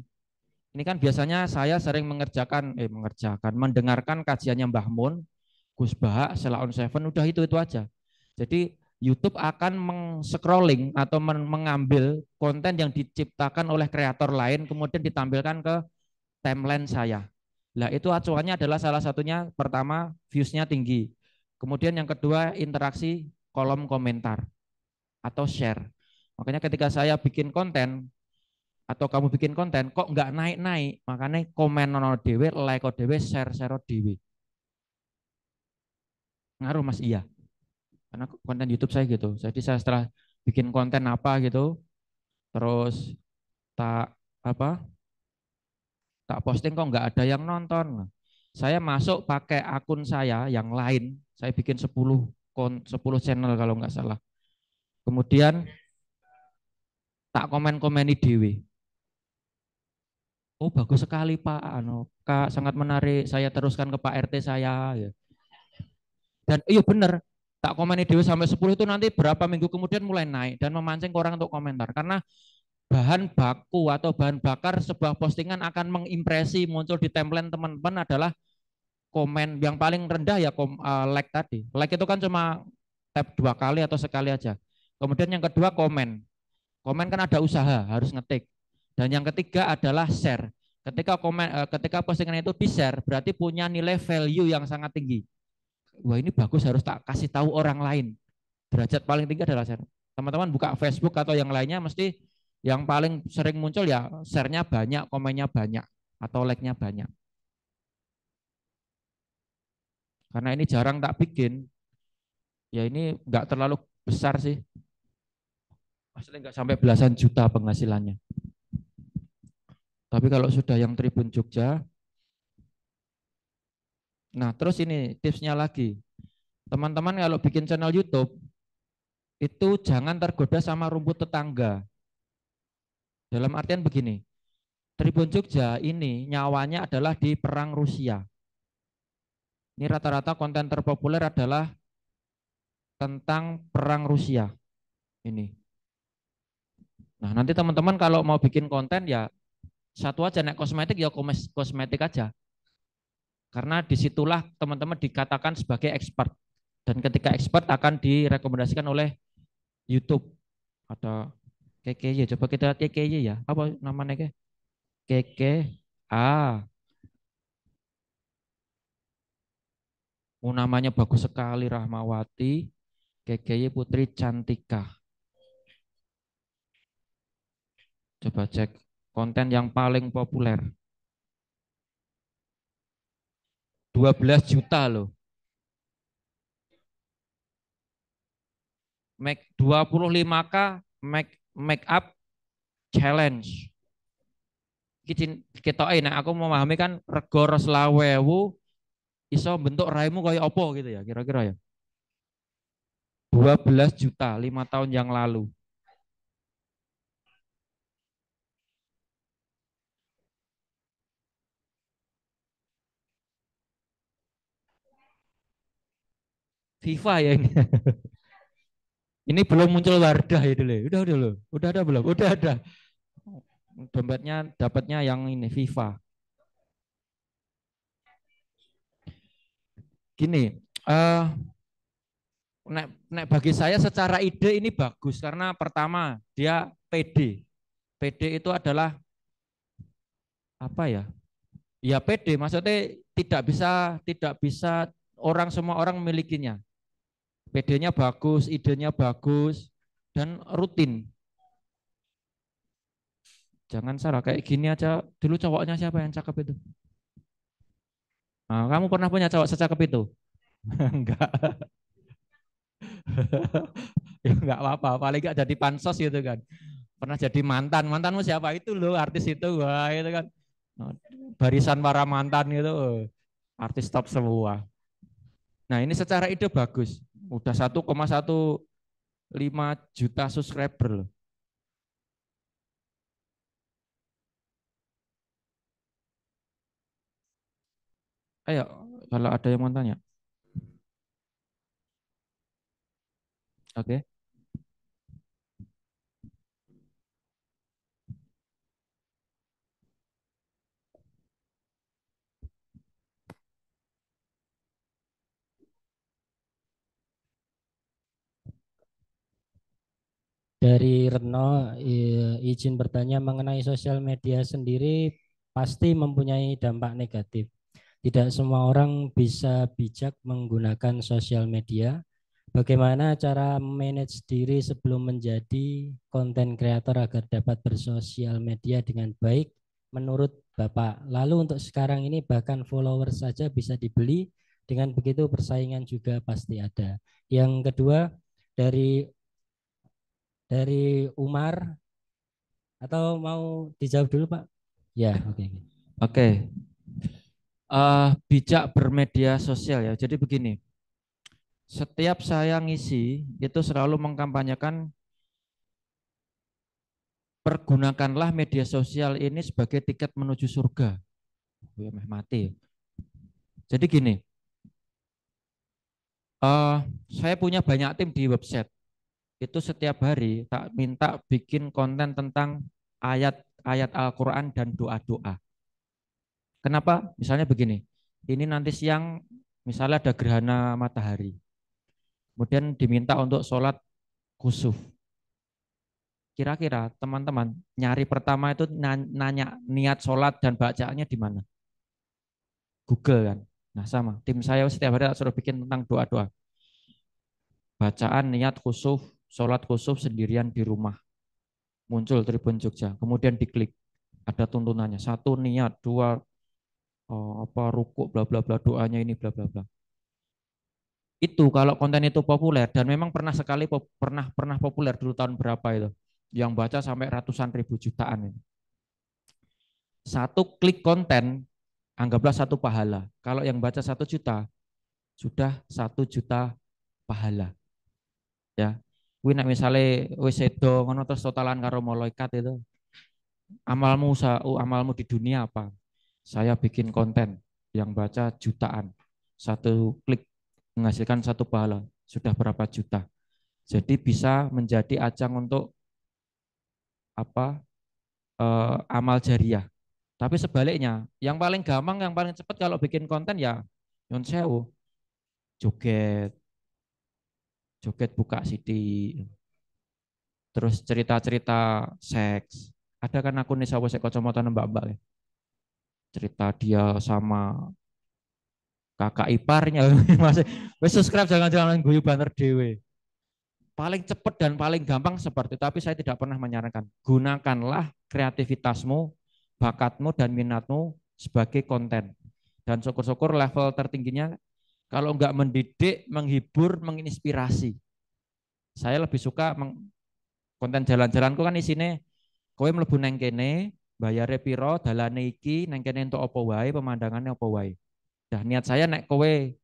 Ini kan biasanya saya sering mendengarkan kajiannya Mbah Mun, Gus Bah, Sheila on Seven, udah itu aja. Jadi YouTube akan meng-scrolling atau mengambil konten yang diciptakan oleh kreator lain kemudian ditampilkan ke timeline saya. Nah, itu acuannya adalah salah satunya pertama views-nya tinggi. Kemudian yang kedua interaksi kolom komentar atau share. Makanya ketika saya bikin konten atau kamu bikin konten kok nggak naik-naik, makanya komen ono dewe, like dewe, share dewe. Ngaruh Mas, iya. Karena konten YouTube saya gitu. Jadi saya setelah bikin konten apa gitu, terus tak apa tak posting kok nggak ada yang nonton. Saya masuk pakai akun saya yang lain, saya bikin 10 channel kalau nggak salah. Kemudian tak komen-komeni dewe. Oh bagus sekali Pak, Kak sangat menarik. Saya teruskan ke Pak RT saya. Ya. Dan iya bener, tak komeni dewe sampai 10 itu nanti berapa minggu kemudian mulai naik dan memancing orang untuk komentar. Karena bahan baku atau bahan bakar sebuah postingan akan mengimpresi muncul di timeline teman-teman adalah komen yang paling rendah ya like tadi. Like itu kan cuma tap 2 kali atau sekali aja. Kemudian yang kedua komen. Komen kan ada usaha, harus ngetik. Dan yang ketiga adalah share. Ketika postingan itu di-share berarti punya nilai value yang sangat tinggi. Wah, ini bagus harus tak kasih tahu orang lain. Derajat paling tinggi adalah share. Teman-teman buka Facebook atau yang lainnya mesti yang paling sering muncul ya share-nya banyak, komennya banyak atau like-nya banyak. Karena ini jarang tak bikin, ya ini nggak terlalu besar sih. Maksudnya nggak sampai belasan juta penghasilannya. Tapi kalau sudah yang Tribun Jogja, nah terus ini tipsnya lagi. Teman-teman kalau bikin channel YouTube, itu jangan tergoda sama rumput tetangga. Dalam artian begini, Tribun Jogja ini nyawanya adalah di perang Rusia. Ini rata-rata konten terpopuler adalah tentang perang Rusia. Ini. Nah nanti teman-teman kalau mau bikin konten ya satu aja, nek kosmetik ya kosmetik aja. Karena disitulah teman-teman dikatakan sebagai expert. Dan ketika expert akan direkomendasikan oleh YouTube. Ada KKY, coba kita lihat KKY ya. Apa namanya ke? KK. Namanya bagus sekali, Rahmawati. KKY Putri Cantika. Coba cek konten yang paling populer. 12 juta loh. Make 25K make up challenge. Kita nek aku memahami kan rego 20.000 iso bentuk raimu kayak apa gitu ya kira-kira ya. 12 juta 5 tahun yang lalu. FIFA ya ini. Ini belum muncul Wardah itu loh. Udah loh. Udah ada belum? Udah ada. Dompetnya dapatnya yang ini FIFA. Gini, nek bagi saya secara ide ini bagus karena pertama dia PD. PD itu adalah apa ya? Ya PD maksudnya tidak bisa semua orang memilikinya. PD-nya bagus, idenya bagus dan rutin. Jangan salah kayak gini aja. Dulu cowoknya siapa yang cakep itu? Nah, kamu pernah punya cowok secakep itu? Enggak. Ya enggak apa-apa, paling enggak jadi pansos gitu kan. Pernah jadi mantan. Mantanmu siapa itu loh, artis itu. Wah, itu kan. Barisan para mantan gitu. Artis top semua. Nah, ini secara ide bagus. Udah 1,15 juta subscriber loh. Ayo, kalau ada yang mau tanya. Oke. Dari Retno, izin bertanya mengenai sosial media sendiri, pasti mempunyai dampak negatif. Tidak semua orang bisa bijak menggunakan sosial media. Bagaimana cara manage diri sebelum menjadi konten kreator agar dapat bersosial media dengan baik menurut Bapak? Lalu untuk sekarang ini bahkan followers saja bisa dibeli, dengan begitu persaingan juga pasti ada. Yang kedua dari Umar, atau mau dijawab dulu Pak? Ya, oke. Oke. Bijak bermedia sosial ya. Jadi begini, setiap saya ngisi itu selalu mengkampanyekan pergunakanlah media sosial ini sebagai tiket menuju surga. Ya, mati. Jadi gini, saya punya banyak tim di website. Itu setiap hari tak minta bikin konten tentang ayat-ayat Al-Quran dan doa-doa. Kenapa? Misalnya begini, ini nanti siang misalnya ada gerhana matahari. Kemudian diminta untuk sholat khusuf. Kira-kira teman-teman nyari pertama itu nanya niat sholat dan bacaannya di mana? Google kan. Nah sama, tim saya setiap hari suruh bikin tentang doa-doa. Bacaan niat khusuf, sholat khusuf sendirian di rumah. Muncul Tribun Jogja, kemudian diklik. Ada tuntunannya, satu niat, dua rukuk, bla bla bla, doanya ini bla bla bla. Itu kalau konten itu populer dan memang pernah sekali pernah populer dulu tahun berapa itu, yang baca sampai ratusan ribu jutaan ini. Satu klik konten anggaplah 1 pahala. Kalau yang baca 1 juta sudah 1 juta pahala. Ya, kuwi nek misale wis sedo ngono terus totalan karo malaikat itu, amalmu di dunia apa? Saya bikin konten yang baca jutaan, 1 klik menghasilkan 1 pahala, sudah berapa juta. Jadi bisa menjadi ajang untuk apa? Amal jariah. Tapi sebaliknya, yang paling gampang, yang paling cepat kalau bikin konten ya nyun sewu, joget, joget buka CD, terus cerita-cerita seks. Ada kan akun Nisa Wesek Kacamata Mbak-mbak ya. Cerita dia sama kakak iparnya. Masih wes subscribe, jangan-jangan guyu banner dewe. Paling cepat dan paling gampang seperti itu, tapi saya tidak pernah menyarankan. Gunakanlah kreativitasmu, bakatmu dan minatmu sebagai konten. Dan syukur-syukur level tertingginya kalau enggak mendidik, menghibur, menginspirasi. Saya lebih suka konten jalan-jalanku kan isinya kowe mlebu nang kene, bayare piro, dalane iki, nang kene entuk apa wae, pemandangannya apa wae. Dah niat saya nek kowe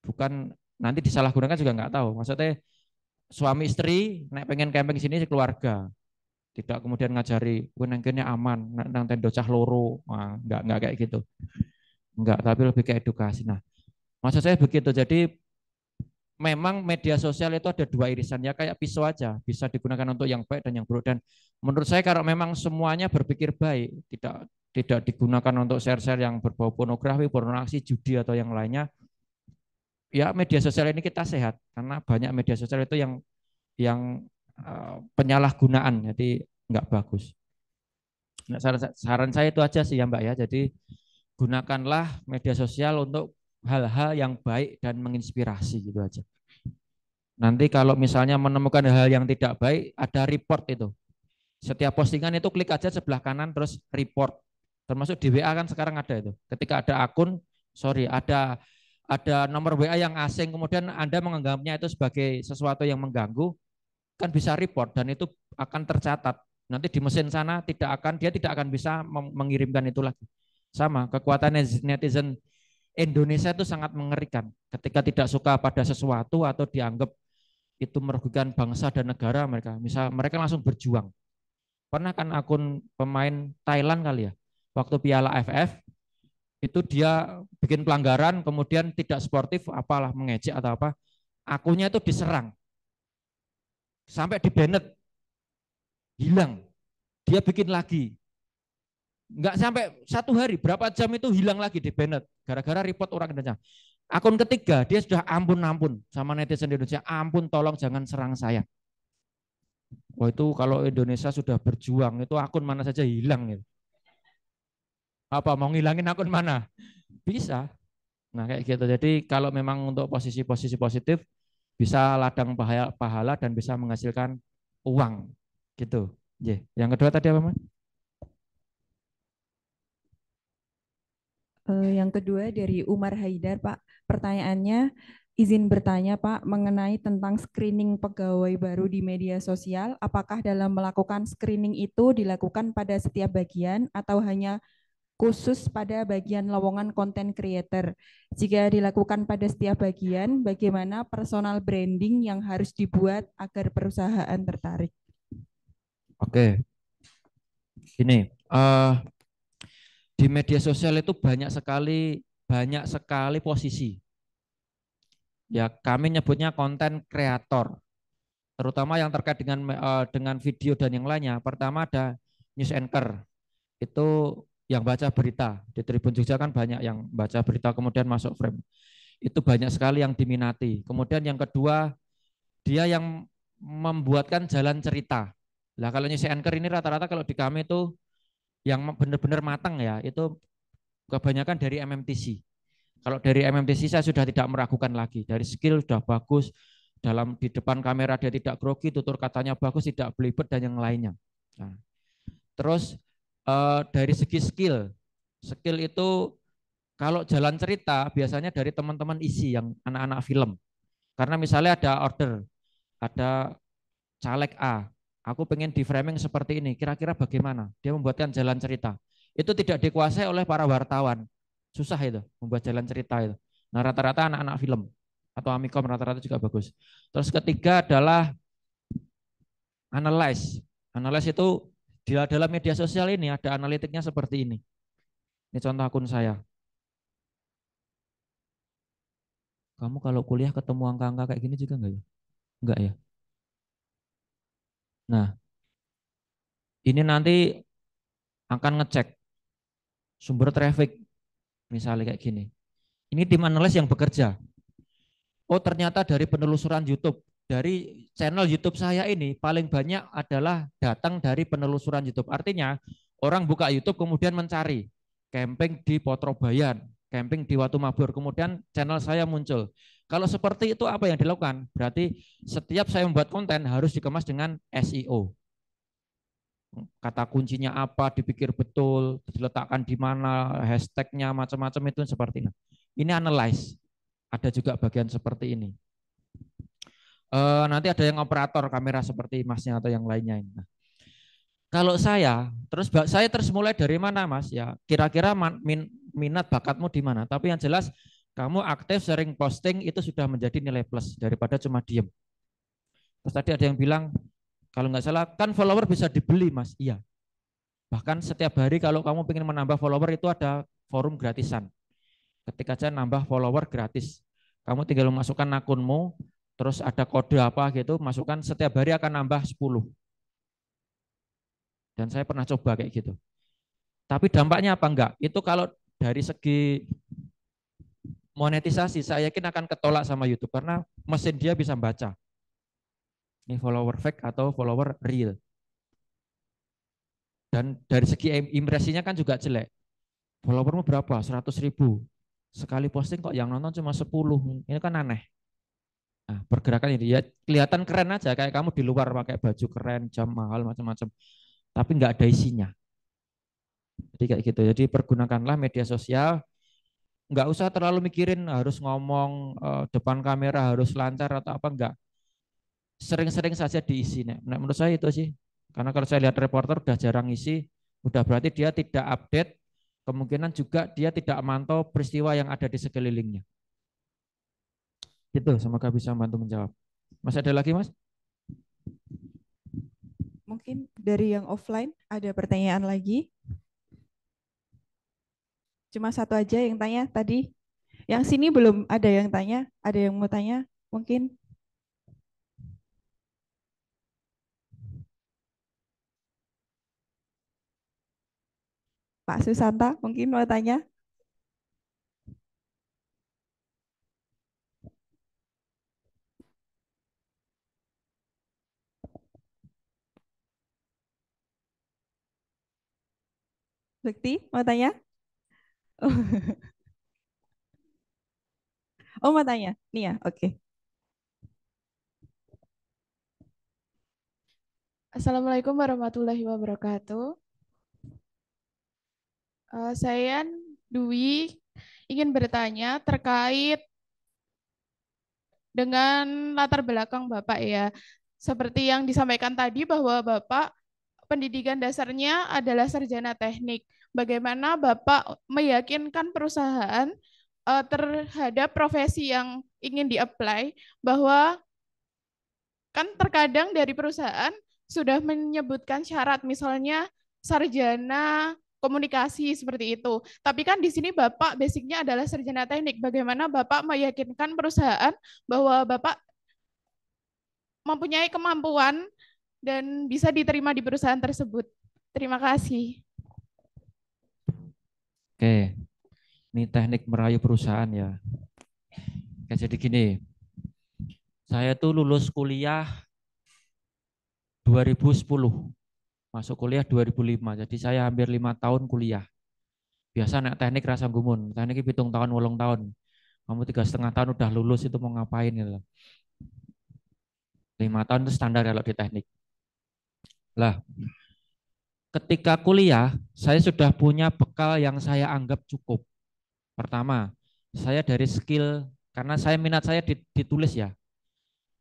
bukan nanti disalahgunakan juga enggak tahu. Maksudnya suami istri nek pengen camping sini keluarga. Tidak kemudian ngajari kowe nang kene aman, nang tenda cah loro. Wah, enggak kayak gitu. Enggak, tapi lebih ke edukasi. Nah, maksud saya begitu. Jadi memang media sosial itu ada 2 irisan ya, kayak pisau aja, bisa digunakan untuk yang baik dan yang buruk. Dan menurut saya kalau memang semuanya berpikir baik, tidak digunakan untuk share-share yang berbau pornografi, pornografi, judi atau yang lainnya, ya media sosial ini kita sehat karena banyak media sosial itu yang penyalahgunaan, jadi nggak bagus. Nah, saran saya itu aja sih ya Mbak ya. Jadi gunakanlah media sosial untuk hal-hal yang baik dan menginspirasi gitu aja. Nanti kalau misalnya menemukan hal yang tidak baik, ada report itu. Setiap postingan itu klik aja sebelah kanan terus report. Termasuk di WA kan sekarang ada itu. Ketika ada akun, ada nomor WA yang asing, kemudian Anda menganggapnya itu sebagai sesuatu yang mengganggu, kan bisa report dan itu akan tercatat. Nanti di mesin sana dia tidak akan bisa mengirimkan itu lagi. Sama, kekuatan netizen Indonesia itu sangat mengerikan. Ketika tidak suka pada sesuatu atau dianggap itu merugikan bangsa dan negara mereka langsung berjuang. Pernah kan akun pemain Thailand kali ya, waktu Piala AFF itu dia bikin pelanggaran kemudian tidak sportif apalah mengejek atau apa, akunnya itu diserang sampai di banned, hilang, dia bikin lagi, nggak sampai 1 hari, berapa jam itu hilang lagi di banned gara-gara report orang Indonesia. Akun ketiga dia sudah ampun sama netizen Indonesia, ampun tolong jangan serang saya. Wah itu kalau Indonesia sudah berjuang itu akun mana saja hilang gitu. Apa mau ngilangin akun mana? Bisa. Nah, kayak gitu. Jadi kalau memang untuk posisi-posisi positif bisa ladang pahala dan bisa menghasilkan uang gitu. Yang kedua tadi apa, Mas? Yang kedua dari Umar Haidar, Pak. Pertanyaannya, izin bertanya, Pak, mengenai tentang screening pegawai baru di media sosial. Apakah dalam melakukan screening itu dilakukan pada setiap bagian atau hanya khusus pada bagian lowongan content creator? Jika dilakukan pada setiap bagian, bagaimana personal branding yang harus dibuat agar perusahaan tertarik? Oke, ini di media sosial itu banyak sekali posisi. Ya, kami nyebutnya konten kreator, terutama yang terkait dengan video dan yang lainnya. Pertama ada news anchor, itu yang baca berita. Di Tribun Jogja kan banyak yang baca berita kemudian masuk frame. Itu banyak sekali yang diminati. Kemudian yang kedua, dia yang membuatkan jalan cerita. Lah kalau news anchor ini rata-rata kalau di kami itu yang benar-benar matang ya, itu kebanyakan dari MMTC. Kalau dari MMTC saya sudah tidak meragukan lagi. Dari skill sudah bagus, di depan kamera dia tidak grogi, tutur katanya bagus, tidak belibet dan yang lainnya. Nah, terus dari segi skill itu kalau jalan cerita biasanya dari teman-teman isi yang anak-anak film. Karena misalnya ada order, ada caleg A, aku pengen di framing seperti ini, kira-kira bagaimana? Dia membuatkan jalan cerita. Itu tidak dikuasai oleh para wartawan. Susah itu, membuat jalan cerita itu. Nah rata-rata anak-anak film atau Amikom rata-rata juga bagus. Terus ketiga adalah analyze. Analyze itu di dalam media sosial ini ada analitiknya seperti ini. Ini contoh akun saya. Kamu kalau kuliah ketemu angka-angka kayak gini juga enggak ya? Enggak ya? Nah, ini nanti akan ngecek sumber traffic misalnya kayak gini. Ini tim analis yang bekerja. Oh ternyata dari penelusuran YouTube, dari channel YouTube saya ini paling banyak adalah datang dari penelusuran YouTube. Artinya orang buka YouTube kemudian mencari camping di Potrobayan, camping di Watu Mabur, kemudian channel saya muncul. Kalau seperti itu apa yang dilakukan? Berarti setiap saya membuat konten harus dikemas dengan SEO. Kata kuncinya apa, dipikir betul, diletakkan di mana, hashtagnya macam-macam itu seperti ini. Ini analyze. Ada juga bagian seperti ini. Nanti ada yang operator kamera seperti masnya atau yang lainnya. Nah, kalau saya terus mulai dari mana mas? Ya kira-kira minat bakatmu di mana? Tapi yang jelas kamu aktif sering posting itu sudah menjadi nilai plus daripada cuma diem. Terus tadi ada yang bilang kalau nggak salah kan follower bisa dibeli mas. Iya. Bahkan setiap hari kalau kamu ingin menambah follower itu ada forum gratisan. Ketika saya nambah follower gratis, kamu tinggal memasukkan akunmu, terus ada kode apa gitu, masukkan setiap hari akan nambah 10. Dan saya pernah coba kayak gitu. Tapi dampaknya apa enggak? Itu kalau dari segi monetisasi, saya yakin akan ketolak sama YouTube karena mesin dia bisa baca. Ini follower fake atau follower real. Dan dari segi impresinya kan juga jelek. Followermu berapa? 100.000. Sekali posting kok yang nonton cuma 10. Ini kan aneh. Nah, pergerakan ini ya kelihatan keren aja kayak kamu di luar pakai baju keren, jam mahal macam-macam. Tapi nggak ada isinya. Jadi kayak gitu. Jadi pergunakanlah media sosial, nggak usah terlalu mikirin harus ngomong depan kamera harus lancar atau apa enggak. Sering-sering saja diisi. Nah, menurut saya itu sih. Karena kalau saya lihat reporter udah jarang isi, udah berarti dia tidak update, kemungkinan juga dia tidak mantau peristiwa yang ada di sekelilingnya. Gitu, semoga bisa membantu menjawab. Masih ada lagi, Mas? Mungkin dari yang offline ada pertanyaan lagi. Cuma satu aja yang tanya tadi. Yang sini belum ada yang tanya. Ada yang mau tanya? Mungkin. Pak Susanta mungkin mau tanya. Bekti mau tanya? Oh, mau tanya. Nih ya, oke. Assalamualaikum warahmatullahi wabarakatuh. Saya Dwi ingin bertanya terkait dengan latar belakang Bapak ya. Seperti yang disampaikan tadi bahwa Bapak pendidikan dasarnya adalah sarjana teknik. Bagaimana Bapak meyakinkan perusahaan terhadap profesi yang ingin di-apply, bahwa kan terkadang dari perusahaan sudah menyebutkan syarat misalnya sarjana komunikasi seperti itu. Tapi kan di sini Bapak basicnya adalah sarjana teknik. Bagaimana Bapak meyakinkan perusahaan bahwa Bapak mempunyai kemampuan dan bisa diterima di perusahaan tersebut? Terima kasih. Oke, ini teknik merayu perusahaan ya. Oke, jadi gini, saya tuh lulus kuliah 2010, masuk kuliah 2005, jadi saya hampir 5 tahun kuliah. Biasa anak teknik rasa gumun, teknik 7 tahun, 8 tahun. Kamu 3,5 tahun udah lulus itu mau ngapain gitu. 5 tahun itu standar kalau di teknik. Lah, ketika kuliah, saya sudah punya bekal yang saya anggap cukup. Pertama, saya dari skill, karena saya minat saya ditulis ya.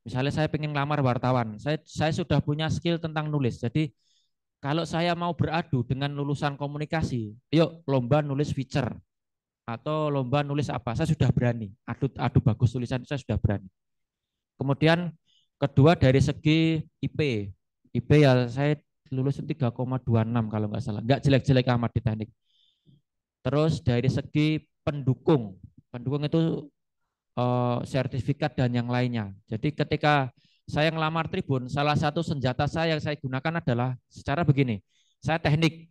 Misalnya saya pengen ngelamar wartawan, saya sudah punya skill tentang nulis. Jadi kalau saya mau beradu dengan lulusan komunikasi, yuk lomba nulis feature atau lomba nulis apa, saya sudah berani. Adu bagus tulisan saya sudah berani. Kemudian kedua dari segi IP. IP ya saya lulus 3,26 kalau nggak salah. Nggak jelek-jelek amat di teknik. Terus dari segi pendukung. Pendukung itu sertifikat dan yang lainnya. Jadi ketika saya ngelamar Tribun, salah satu senjata saya yang saya gunakan adalah secara begini. Saya teknik.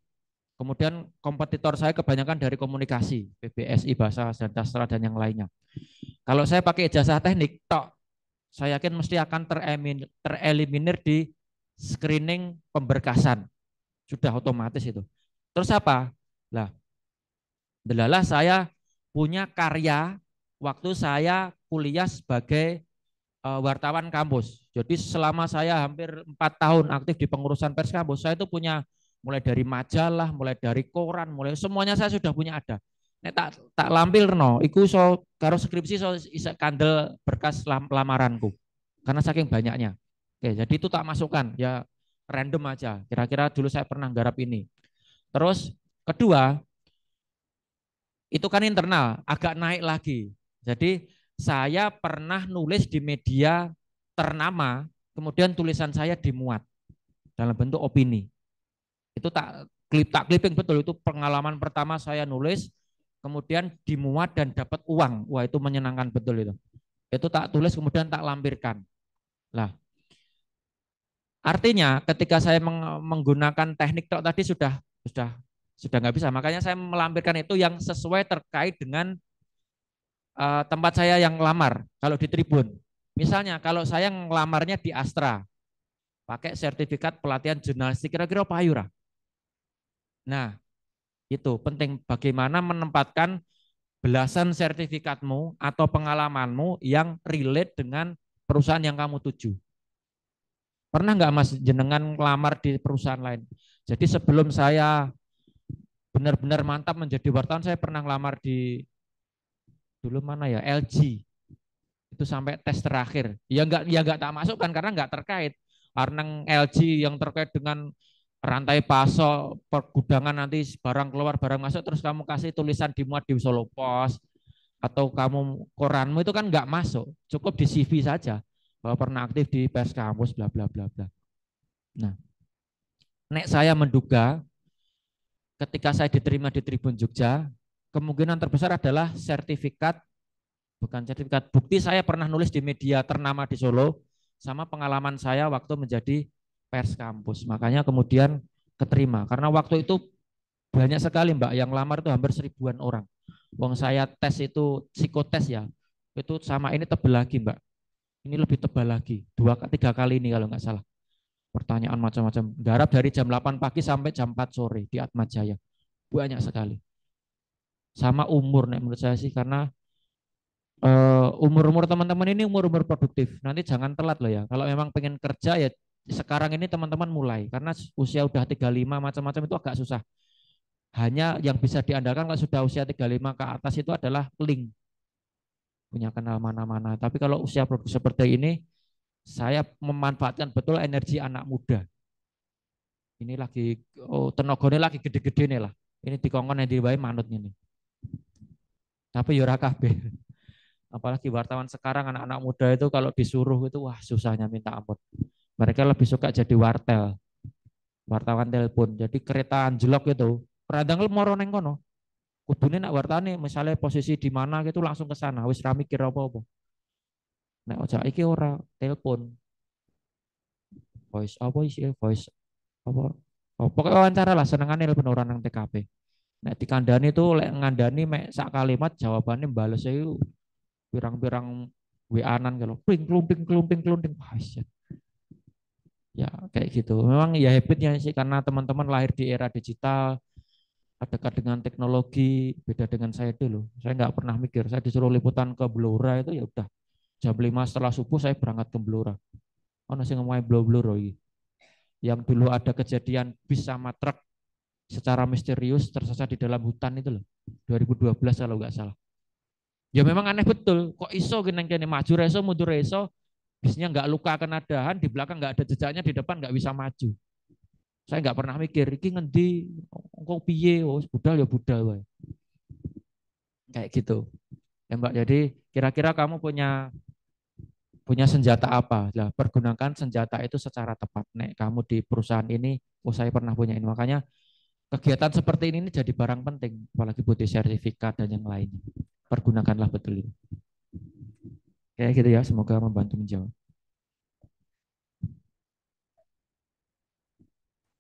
Kemudian kompetitor saya kebanyakan dari komunikasi, PBSI, bahasa dan sastra dan yang lainnya. Kalau saya pakai ijazah teknik, tok, saya yakin mesti akan tereliminir di screening pemberkasan. Sudah otomatis itu. Terus apa? Lah, delalah saya punya karya waktu saya kuliah sebagai wartawan kampus. Jadi selama saya hampir 4 tahun aktif di pengurusan pers kampus, saya itu punya mulai dari majalah, mulai dari koran, mulai semuanya saya sudah punya ada. Nek tak lampir no, iku so karo skripsi so isa kandel berkas lamaranku. Karena saking banyaknya. Oke, jadi itu tak masukkan, ya random aja. Kira-kira dulu saya pernah garap ini. Terus kedua, itu kan internal, agak naik lagi. Jadi saya pernah nulis di media ternama, kemudian tulisan saya dimuat dalam bentuk opini. Itu tak clipping betul, itu pengalaman pertama saya nulis, kemudian dimuat dan dapat uang. Wah, itu menyenangkan betul itu. Itu tak tulis kemudian tak lampirkan. Lah, artinya ketika saya menggunakan teknik tok tadi sudah nggak bisa. Makanya saya melampirkan itu yang sesuai terkait dengan tempat saya yang ngelamar. Kalau di Tribun, misalnya kalau saya ngelamarnya di Astra, pakai sertifikat pelatihan jurnalistik, kira-kira apa Ayura? Nah, itu penting bagaimana menempatkan belasan sertifikatmu atau pengalamanmu yang relate dengan perusahaan yang kamu tuju. Pernah nggak Mas jenengan ngelamar di perusahaan lain? Jadi sebelum saya benar-benar mantap menjadi wartawan, saya pernah ngelamar di dulu mana ya, LG. Itu sampai tes terakhir. Ya nggak tak masukkan karena nggak terkait. Karena LG yang terkait dengan rantai pasok, pergudangan, nanti barang keluar, barang masuk, terus kamu kasih tulisan dimuat di Solo Pos atau kamu koranmu itu kan nggak masuk. Cukup di CV saja bahwa pernah aktif di pers kampus, bla bla bla bla. Nah, nek saya menduga ketika saya diterima di Tribun Jogja, kemungkinan terbesar adalah sertifikat, bukan sertifikat, bukti saya pernah nulis di media ternama di Solo, sama pengalaman saya waktu menjadi pers kampus. Makanya kemudian keterima. Karena waktu itu banyak sekali Mbak, yang lamar itu hampir 1000-an orang. Wong saya tes itu psikotes ya, itu sama ini tebal lagi Mbak. Ini lebih tebal lagi, 2-3 kali ini kalau nggak salah. Pertanyaan macam-macam. Garap dari jam 8 pagi sampai jam 4 sore di Atmajaya. Banyak sekali. sama umur nek menurut saya sih, karena umur-umur teman-teman ini umur-umur produktif. Nanti jangan telat loh ya. Kalau memang pengen kerja ya sekarang ini teman-teman mulai, karena usia udah 35 macam-macam itu agak susah. Hanya yang bisa diandalkan kalau sudah usia 35 ke atas itu adalah link, punya kenal mana-mana. Tapi kalau usia produktif seperti ini, saya memanfaatkan betul energi anak muda. Ini lagi tenaganya lagi gede-gede nih lah. Ini dikongkon yang diwai manut ini. Tapi ya ora kabeh. Apalagi wartawan sekarang anak-anak muda itu kalau disuruh itu wah susahnya minta ampun. Mereka lebih suka jadi wartel, wartawan telepon. Jadi kereta anjlok itu, radang moro neng kono. Kudune nak wartane misalnya posisi di mana gitu langsung ke sana, wis ra mikir apa-apa. Nek ojo iki ora telepon. Voice apa isi voice apa? Oh, pokoknya wawancara lah senengane telepon orang nang TKP. Nek dikandani itu lek ngandani mek sak kalimat jawabannya bales itu pirang-pirang WA-nan kalau ping klumping klumping klumping. Wah, ya kayak gitu. Memang ya habitnya sih karena teman-teman lahir di era digital, dekat dengan teknologi, beda dengan saya dulu. Saya nggak pernah mikir. Saya disuruh liputan ke Blora itu ya udah jam 5 setelah subuh saya berangkat ke Blora. Oh nasi ngomongin Blora ini. Yang dulu ada kejadian bis sama truk secara misterius tersesat di dalam hutan itu loh. 2012 kalau nggak salah. Ya memang aneh betul. Kok iso gini maju reso mundur reso, bisnya nggak luka kena dahan, di belakang nggak ada jejaknya, di depan nggak bisa maju. Saya nggak pernah mikir, iki ngendi, kok piye, oh budal ya budal wae. Kayak gitu. Ya Mbak, jadi kira-kira kamu punya senjata apa? Lah, pergunakan senjata itu secara tepat. Nek kamu di perusahaan ini, oh saya pernah punya ini. Makanya kegiatan seperti ini jadi barang penting, apalagi butuh sertifikat dan yang lainnya. Pergunakanlah betul ini. Kayak gitu ya, semoga membantu menjawab.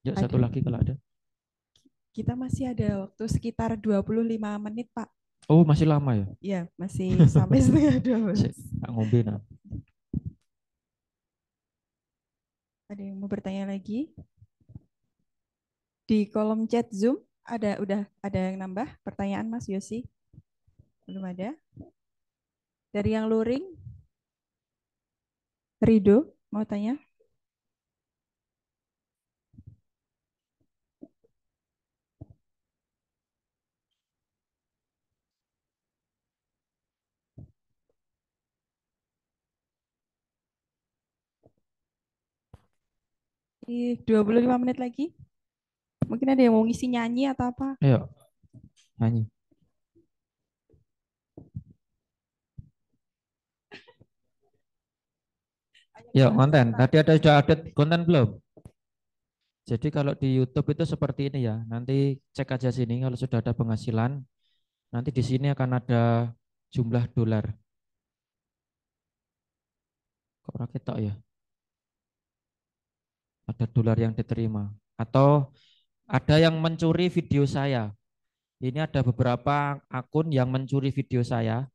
Ya, satu lagi kalau ada. Kita masih ada waktu sekitar 25 menit, Pak. Oh, masih lama ya? Iya, masih sampai setengah 12. Ngombe nah. Ada yang mau bertanya lagi? Di kolom chat Zoom udah ada yang nambah pertanyaan Mas Yosi? Belum ada? Dari yang luring? Rido mau tanya? Di 25 menit lagi. Mungkin ada yang mau ngisi nyanyi atau apa? Ayo, nyanyi. Ya, konten. Tadi sudah ada konten belum? Jadi kalau di YouTube itu seperti ini ya. Nanti cek aja sini kalau sudah ada penghasilan. Nanti di sini akan ada jumlah dolar. Kok rakyat tak ya? Ada dolar yang diterima. Atau ada yang mencuri video saya. Ini ada beberapa akun yang mencuri video saya.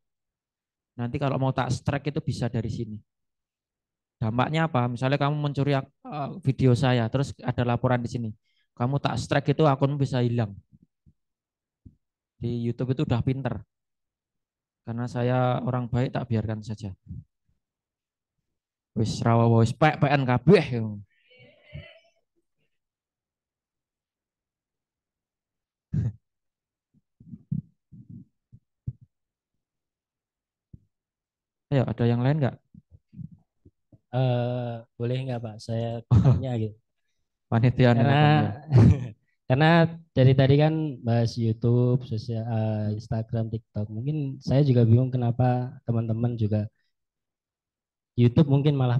Nanti kalau mau tak strike itu bisa dari sini. Dampaknya apa? Misalnya kamu mencuri video saya, terus ada laporan di sini. Kamu tak strike itu akunmu bisa hilang. Di YouTube itu udah pinter. Karena saya orang baik tak biarkan saja. Wis rawa wis PN kabeh. Ayo, ada yang lain nggak? Boleh nggak Pak? Saya tanya gitu. Panitia Karena dari tadi kan bahas YouTube, Instagram, TikTok. Mungkin saya juga bingung kenapa teman-teman juga YouTube mungkin malah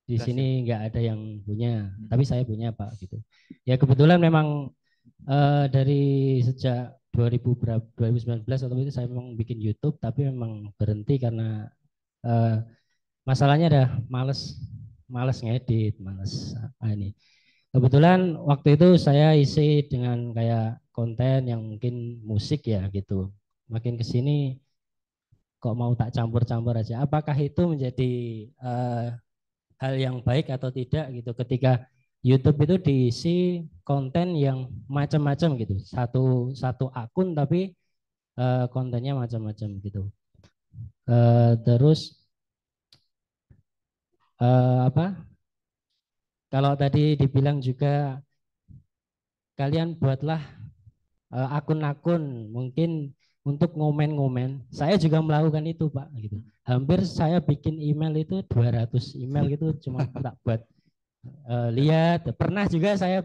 di sini nggak ada yang punya, tapi saya punya Pak gitu. Ya kebetulan memang dari sejak 2019 atau itu saya memang bikin YouTube, tapi memang berhenti karena masalahnya ada males ngedit, males ini. Kebetulan waktu itu saya isi dengan kayak konten yang mungkin musik ya gitu. Makin ke sini kok mau tak campur-campur aja. Apakah itu menjadi hal yang baik atau tidak gitu ketika YouTube itu diisi konten yang macam-macam gitu. Satu akun tapi kontennya macam-macam gitu. Terus apa? Kalau tadi dibilang juga kalian buatlah akun-akun mungkin untuk ngomen-ngomen. Saya juga melakukan itu, Pak, gitu. Hampir saya bikin email itu 200 email gitu cuma tak buat lihat. Pernah juga saya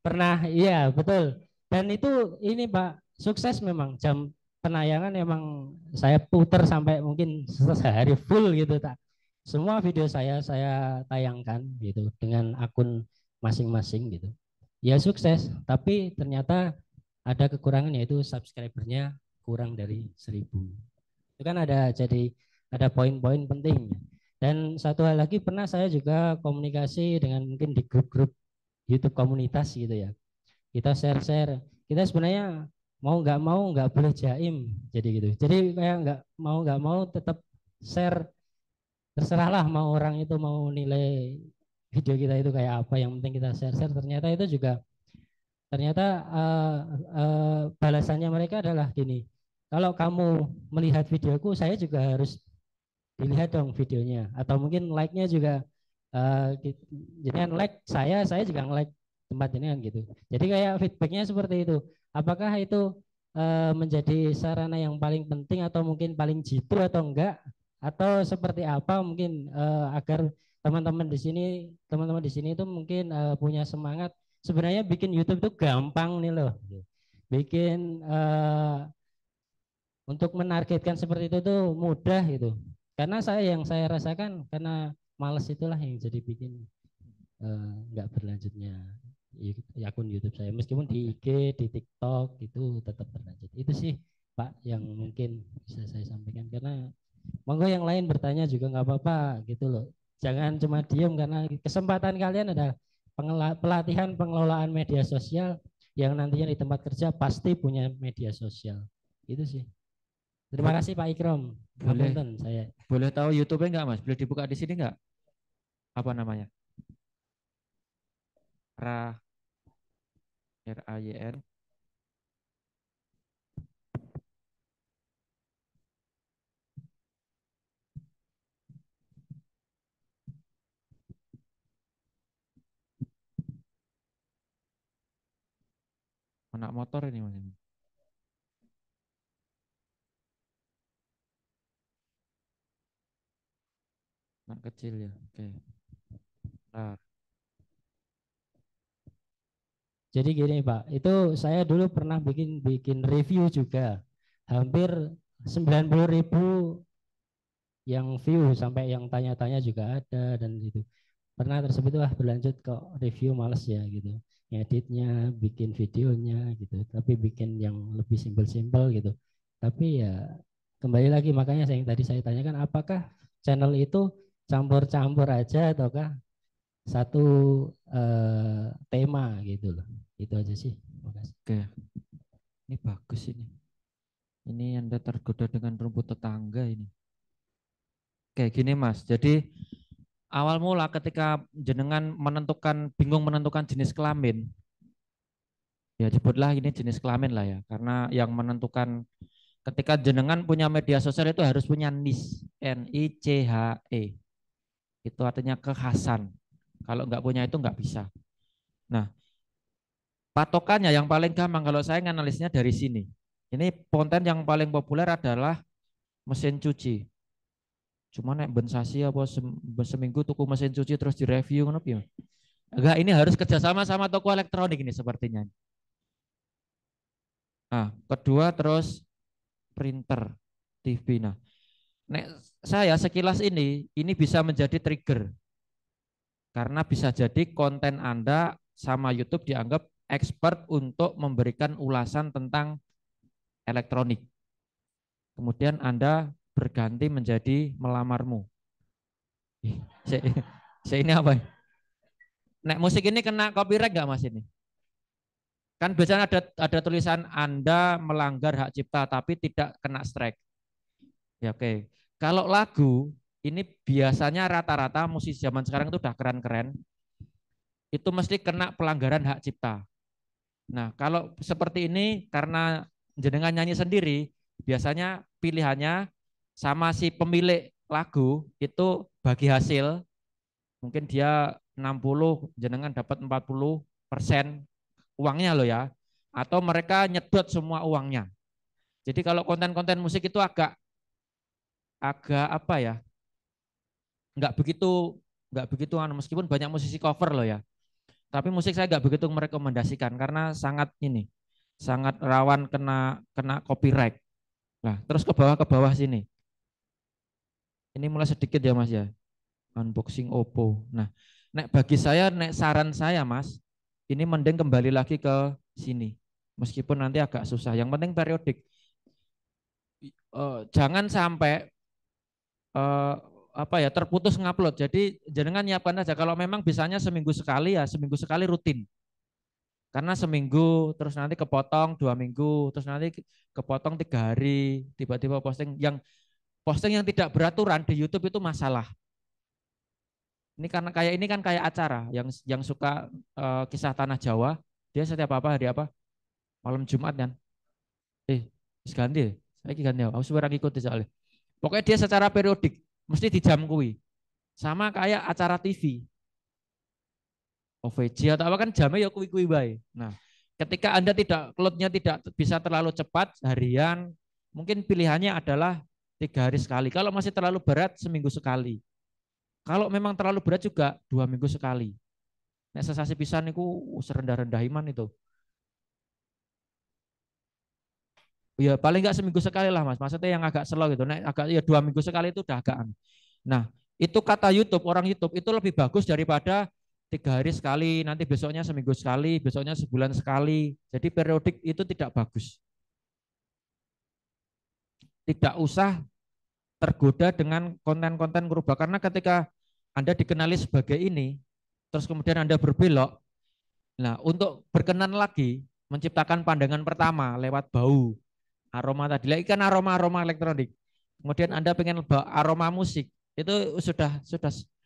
pernah iya betul. Dan itu ini Pak, sukses memang. Jam penayangan emang saya putar sampai mungkin sehari full gitu, tak. Semua video saya tayangkan gitu dengan akun masing-masing gitu. Ya sukses, tapi ternyata ada kekurangan yaitu subscribernya kurang dari 1000. Itu kan ada poin-poin penting. Dan satu hal lagi, pernah saya juga komunikasi dengan mungkin di grup-grup YouTube komunitas gitu ya. Kita share-share. Kita sebenarnya mau nggak boleh jaim, jadi gitu. Jadi kayak nggak mau tetap share, terserahlah mau orang itu mau nilai video kita itu kayak apa, yang penting kita share-share. Ternyata itu juga balasannya mereka adalah gini, kalau kamu melihat videoku, saya juga harus dilihat dong videonya, atau mungkin like-nya juga jadi like saya juga like tempat ini kan gitu. Jadi kayak feedbacknya seperti itu. Apakah itu menjadi sarana yang paling penting atau mungkin paling jitu atau enggak, atau seperti apa mungkin agar teman-teman di sini itu mungkin punya semangat. Sebenarnya bikin YouTube itu gampang nih loh. Bikin untuk menargetkan seperti itu tuh mudah gitu. Karena yang saya rasakan karena males itulah yang jadi bikin nggak berlanjutnya akun YouTube saya. Meskipun di IG, di TikTok itu tetap berlanjut. Itu sih Pak yang mungkin bisa saya sampaikan. Karena monggo yang lain bertanya juga nggak apa-apa gitu loh. Jangan cuma diem, karena kesempatan kalian ada pelatihan pengelolaan media sosial yang nantinya di tempat kerja pasti punya media sosial. Itu sih. Terima kasih Pak Ikrom. Boleh. Saya. Boleh tahu YouTube-nya enggak, Mas? Boleh dibuka di sini enggak? Apa namanya? RAYN. Anak motor ini Mas. Anak kecil ya. Oke. Nah. Jadi gini Pak, itu saya dulu pernah bikin review juga. Hampir 90.000 yang view, sampai yang tanya-tanya juga ada, dan itu pernah tersebut berlanjut kok review males ya gitu. Ngeditnya, bikin videonya gitu, tapi bikin yang lebih simpel-simpel gitu. Tapi ya kembali lagi, makanya yang tadi saya tanyakan, apakah channel itu campur-campur aja ataukah satu tema gitu loh. Itu aja sih. Makasih. Oke. Ini bagus ini. Ini Anda tergoda dengan rumput tetangga ini. Kayak gini Mas. Jadi awal mula ketika jenengan bingung menentukan jenis kelamin, ya sebutlah ini jenis kelamin lah ya. Karena yang menentukan ketika jenengan punya media sosial itu harus punya niche, NICHE. Itu artinya kekhasan. Kalau nggak punya itu nggak bisa. Nah, patokannya yang paling gampang kalau saya nganalisnya dari sini. Ini konten yang paling populer adalah mesin cuci. Cuma nek bensasi apa seminggu tuku mesin cuci terus direview ngono piye? Enggak, ini harus kerjasama sama toko elektronik ini sepertinya. Nah, kedua terus printer, TV. Nah, nek saya sekilas ini bisa menjadi trigger. Karena bisa jadi konten Anda sama YouTube dianggap expert untuk memberikan ulasan tentang elektronik. Kemudian Anda berganti menjadi melamarmu. Saya ini apa? Nek musik ini kena copyright nggak Mas ini? Kan biasanya ada tulisan Anda melanggar hak cipta tapi tidak kena strike. Ya oke. Kalau lagu ini biasanya rata-rata musisi zaman sekarang itu udah keren-keren. Itu mesti kena pelanggaran hak cipta. Nah, kalau seperti ini karena jenengan nyanyi sendiri, biasanya pilihannya sama si pemilik lagu itu bagi hasil, mungkin dia 60, jenengan dapat 40% uangnya loh ya, atau mereka nyedot semua uangnya. Jadi kalau konten-konten musik itu agak apa ya, nggak begitu meskipun banyak musisi cover loh ya, tapi musik saya nggak begitu merekomendasikan karena sangat rawan kena copyright. Nah, terus ke bawah sini. Ini mulai sedikit ya Mas ya. Unboxing Oppo. Nah, bagi saya, saran saya Mas, ini mending kembali lagi ke sini. Meskipun nanti agak susah. Yang penting periodik. Jangan sampai terputus ngupload. Jadi jangan nyiapkan aja. Kalau memang bisanya seminggu sekali ya seminggu sekali rutin. Karena seminggu terus nanti kepotong 2 minggu, terus nanti kepotong 3 hari, tiba-tiba posting yang tidak beraturan di YouTube itu masalah. Ini kan kayak acara yang suka kisah tanah Jawa, dia setiap hari malam Jumat kan. Ganti, saya ganti. Aku sebenarnya ikuti soalnya. Pokoknya dia secara periodik, mesti di jam kui. Sama kayak acara TV. OVJ atau apa kan jamnya ya kui-kui baik. Nah, ketika Anda uploadnya tidak bisa terlalu cepat harian, mungkin pilihannya adalah 3 hari sekali. Kalau masih terlalu berat, seminggu sekali. Kalau memang terlalu berat juga 2 minggu sekali. Nek sesasi pisan niku serendah-rendah iman itu. Ya paling nggak seminggu sekali lah Mas. Maksudnya yang agak slow gitu. Nek agak ya 2 minggu sekali itu udah agak. Nah, itu kata YouTube, orang YouTube itu lebih bagus daripada 3 hari sekali, nanti besoknya seminggu sekali, besoknya sebulan sekali. Jadi periodik itu tidak bagus. Tidak usah tergoda dengan konten-konten berubah. Karena ketika Anda dikenali sebagai ini, terus kemudian Anda berbelok, nah untuk berkenan lagi, menciptakan pandangan pertama lewat bau, aroma tadi, lagi kan aroma elektronik. Kemudian Anda pengen aroma musik, itu sudah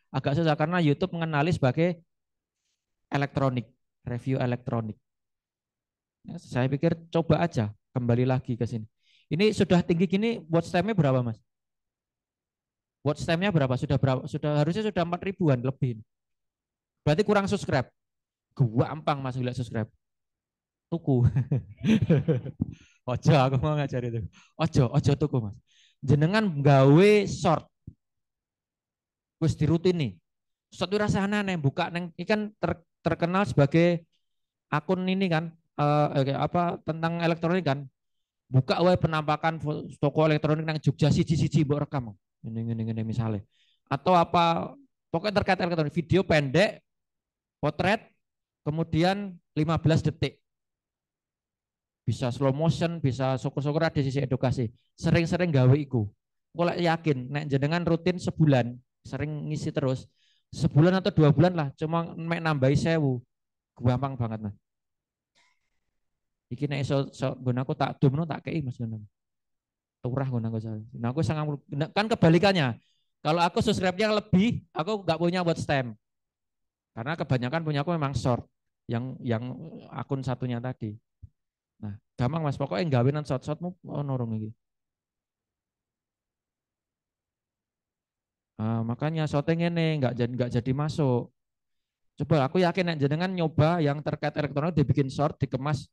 agak susah karena YouTube mengenali sebagai elektronik, review elektronik. Ya, saya pikir coba aja kembali lagi ke sini. Ini sudah tinggi gini, watch time-nya berapa Mas? Watch time-nya berapa? Harusnya sudah 4.000-an lebih. Berarti kurang subscribe. Gua ampang Mas gila subscribe. Tuku. Ojo aku mau ngajar itu. Ojo tuku Mas. Jenengan gawe short. Wis dirutin nih. Short itu rasanya aneh buka neng ikan terkenal sebagai akun ini kan tentang elektronik kan. Buka wae penampakan toko elektronik nang Jogja siji-siji mbok rekam. Ini misalnya. Atau apa pokoknya terkait elektronik, video pendek, potret, kemudian 15 detik. Bisa slow motion, bisa syukur-syukur ada sisi edukasi. Sering-sering gawe iku. Kalau yakin nek jenengan rutin sebulan, sering ngisi terus, sebulan atau 2 bulan lah, cuma nambahi 1000. Gampang banget Mas. Iki nek iso nggonaku tak dumno tak kei Mas ngono. Turah nggonaku saya. Nah aku kan kebalikannya. Kalau aku subscribe-nya lebih, aku nggak punya watch time. Karena kebanyakan punya aku memang short yang akun satunya tadi. Nah, gampang Mas, pokoknya gawenan short-shortmu norong iki. Makanya shorting ini nggak jadi masuk. Coba aku yakin nek jenengan nyoba yang terkait elektronik dibikin short, dikemas,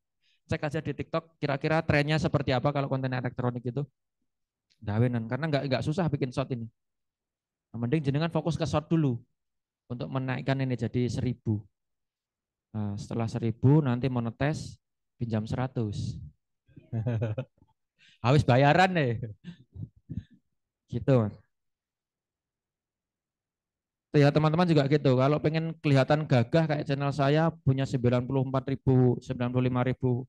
cek aja di TikTok kira-kira trennya seperti apa kalau konten elektronik itu. Gawenan karena nggak susah bikin short ini. Nah, mending jenengan fokus ke short dulu untuk menaikkan ini jadi 1000. Nah, setelah 1000 nanti monetes pinjam 100. Habis bayaran deh. Gitu Mas. Ya teman-teman juga gitu. Kalau pengen kelihatan gagah kayak channel saya punya 94.000, 95.000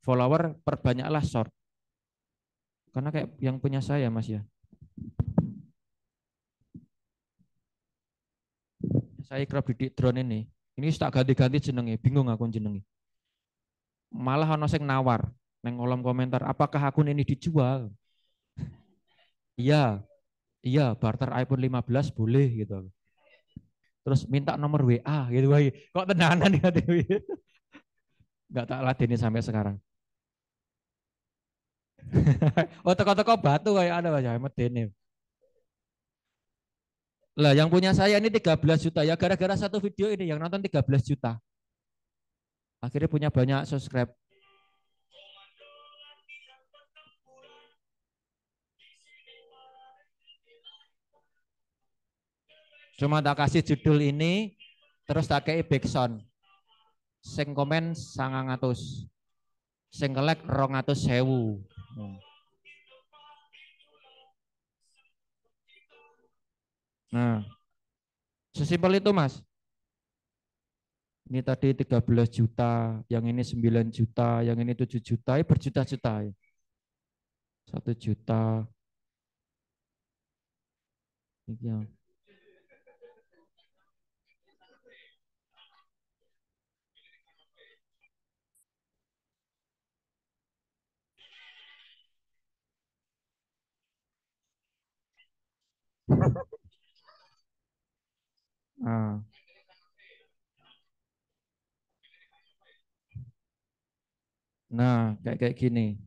follower, perbanyaklah short. Karena kayak yang punya saya Mas ya. Saya kerap didik drone ini. Ini tak ganti-ganti jenenge, bingung aku jenenge. Malah ono sing nawar neng kolom komentar, apakah akun ini dijual? Iya, barter iPhone 15 boleh gitu. Terus minta nomor WA gitu. Kok tenanan ya Dewi? Enggak tak ladeni sampai sekarang. Oh, teko-teko batu kayak ada Mas ya, medene. Lah yang punya saya ini 13 juta ya gara-gara satu video ini yang nonton 13 juta. Akhirnya punya banyak subscribe. Cuma tak kasih judul ini terus tak kayak backsound. Sing komen 900. Sing like 200.000. Nah, sesimpel itu Mas. Ini tadi 13 juta, yang ini 9 juta, yang ini 7 juta, berjuta-juta. 1 juta. Ya. Nah, kayak gini.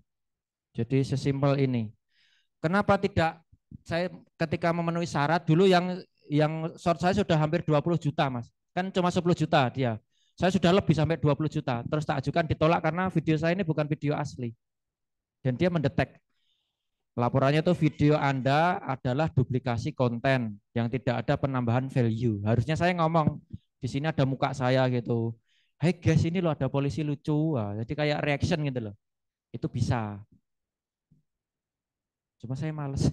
Jadi sesimpel ini. Kenapa tidak saya ketika memenuhi syarat dulu yang short saya sudah hampir 20 juta, Mas. Kan cuma 10 juta dia. Saya sudah lebih sampai 20 juta. Terus tak ajukan ditolak karena video saya ini bukan video asli. Dan dia mendetek. Laporannya itu video Anda adalah duplikasi konten yang tidak ada penambahan value. Harusnya saya ngomong di sini ada muka saya gitu. Hey guys, ini loh ada polisi lucu. Wah, jadi kayak reaction gitu loh. Itu bisa. Cuma saya males.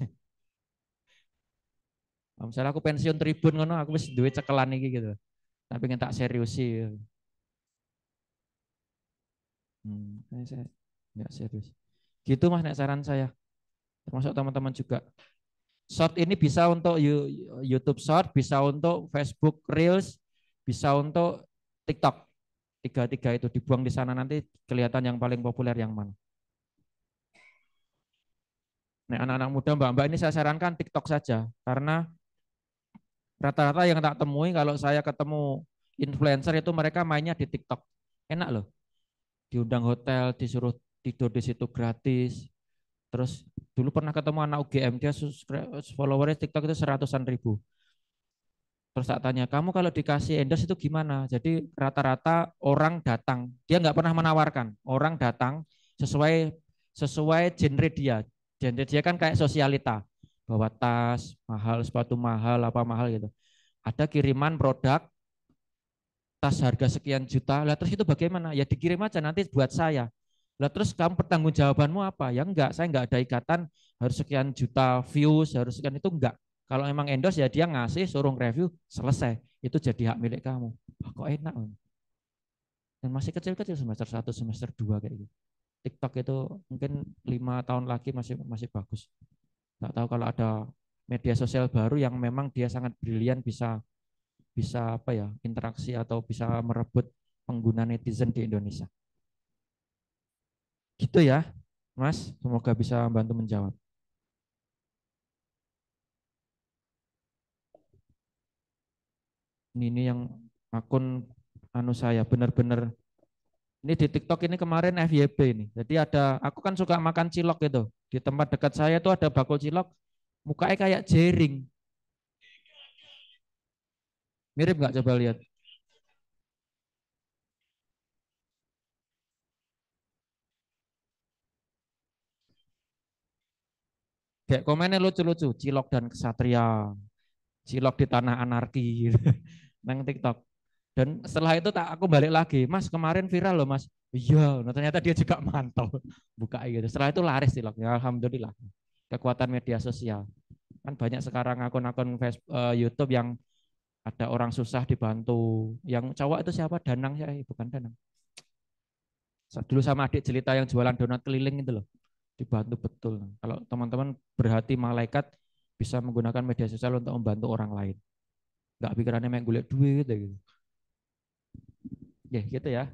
Misalnya aku pensiun Tribun ngono, aku wis duwe cekelan iki gitu. Tapi pengen tak seriusi. Saya nggak serius. Gitu Mas, nek saran saya. Termasuk teman-teman juga. Short ini bisa untuk YouTube Short, bisa untuk Facebook Reels, bisa untuk TikTok. Tiga-tiga itu dibuang di sana nanti kelihatan yang paling populer yang mana. Nah, anak-anak muda mbak-mbak ini saya sarankan TikTok saja karena rata-rata yang tak temui kalau saya ketemu influencer itu mereka mainnya di TikTok. Enak loh. Diundang hotel, disuruh tidur di situ gratis. Terus dulu pernah ketemu anak UGM, dia followernya TikTok itu 100.000. Terus tak tanya, kamu kalau dikasih endorse itu gimana? Jadi rata-rata orang datang, dia nggak pernah menawarkan. Orang datang sesuai genre dia. Genre dia kan kayak sosialita, bawa tas mahal, sepatu mahal, apa mahal gitu. Ada kiriman produk tas harga sekian juta. Lah terus itu bagaimana? Ya dikirim aja nanti buat saya. Lah terus kamu pertanggungjawabanmu apa? Ya enggak, saya enggak ada ikatan harus sekian juta views, harus sekian itu enggak. Kalau emang endorse ya dia ngasih, suruh review, selesai. Itu jadi hak milik kamu. Wah, kok enak. Dan masih kecil-kecil semester 1, semester 2 kayak gitu. TikTok itu mungkin 5 tahun lagi masih bagus. Enggak tahu kalau ada media sosial baru yang memang dia sangat brilian bisa apa ya, interaksi atau bisa merebut pengguna netizen di Indonesia. Gitu ya, Mas. Semoga bisa membantu menjawab. Ini yang akun saya benar-benar ini di TikTok ini kemarin FYP ini. Jadi aku kan suka makan cilok gitu. Di tempat dekat saya itu ada bakul cilok, mukanya kayak jering. Mirip nggak, coba lihat? Kayak komennya lucu-lucu, cilok dan kesatria, cilok di tanah anarki, nang TikTok. Dan setelah itu aku balik lagi, Mas kemarin viral loh Mas. Iya, nah ternyata dia juga mantau buka gitu. Setelah itu laris ciloknya, alhamdulillah. Kekuatan media sosial. Kan banyak sekarang akun-akun YouTube yang ada orang susah dibantu. Yang cowok itu siapa? Danang ya, bukan Danang. Dulu sama adik jelita yang jualan donat keliling itu loh. Dibantu betul. Kalau teman-teman berhati malaikat bisa menggunakan media sosial untuk membantu orang lain. Enggak pikirannya main golek duit gitu. Ya, gitu ya.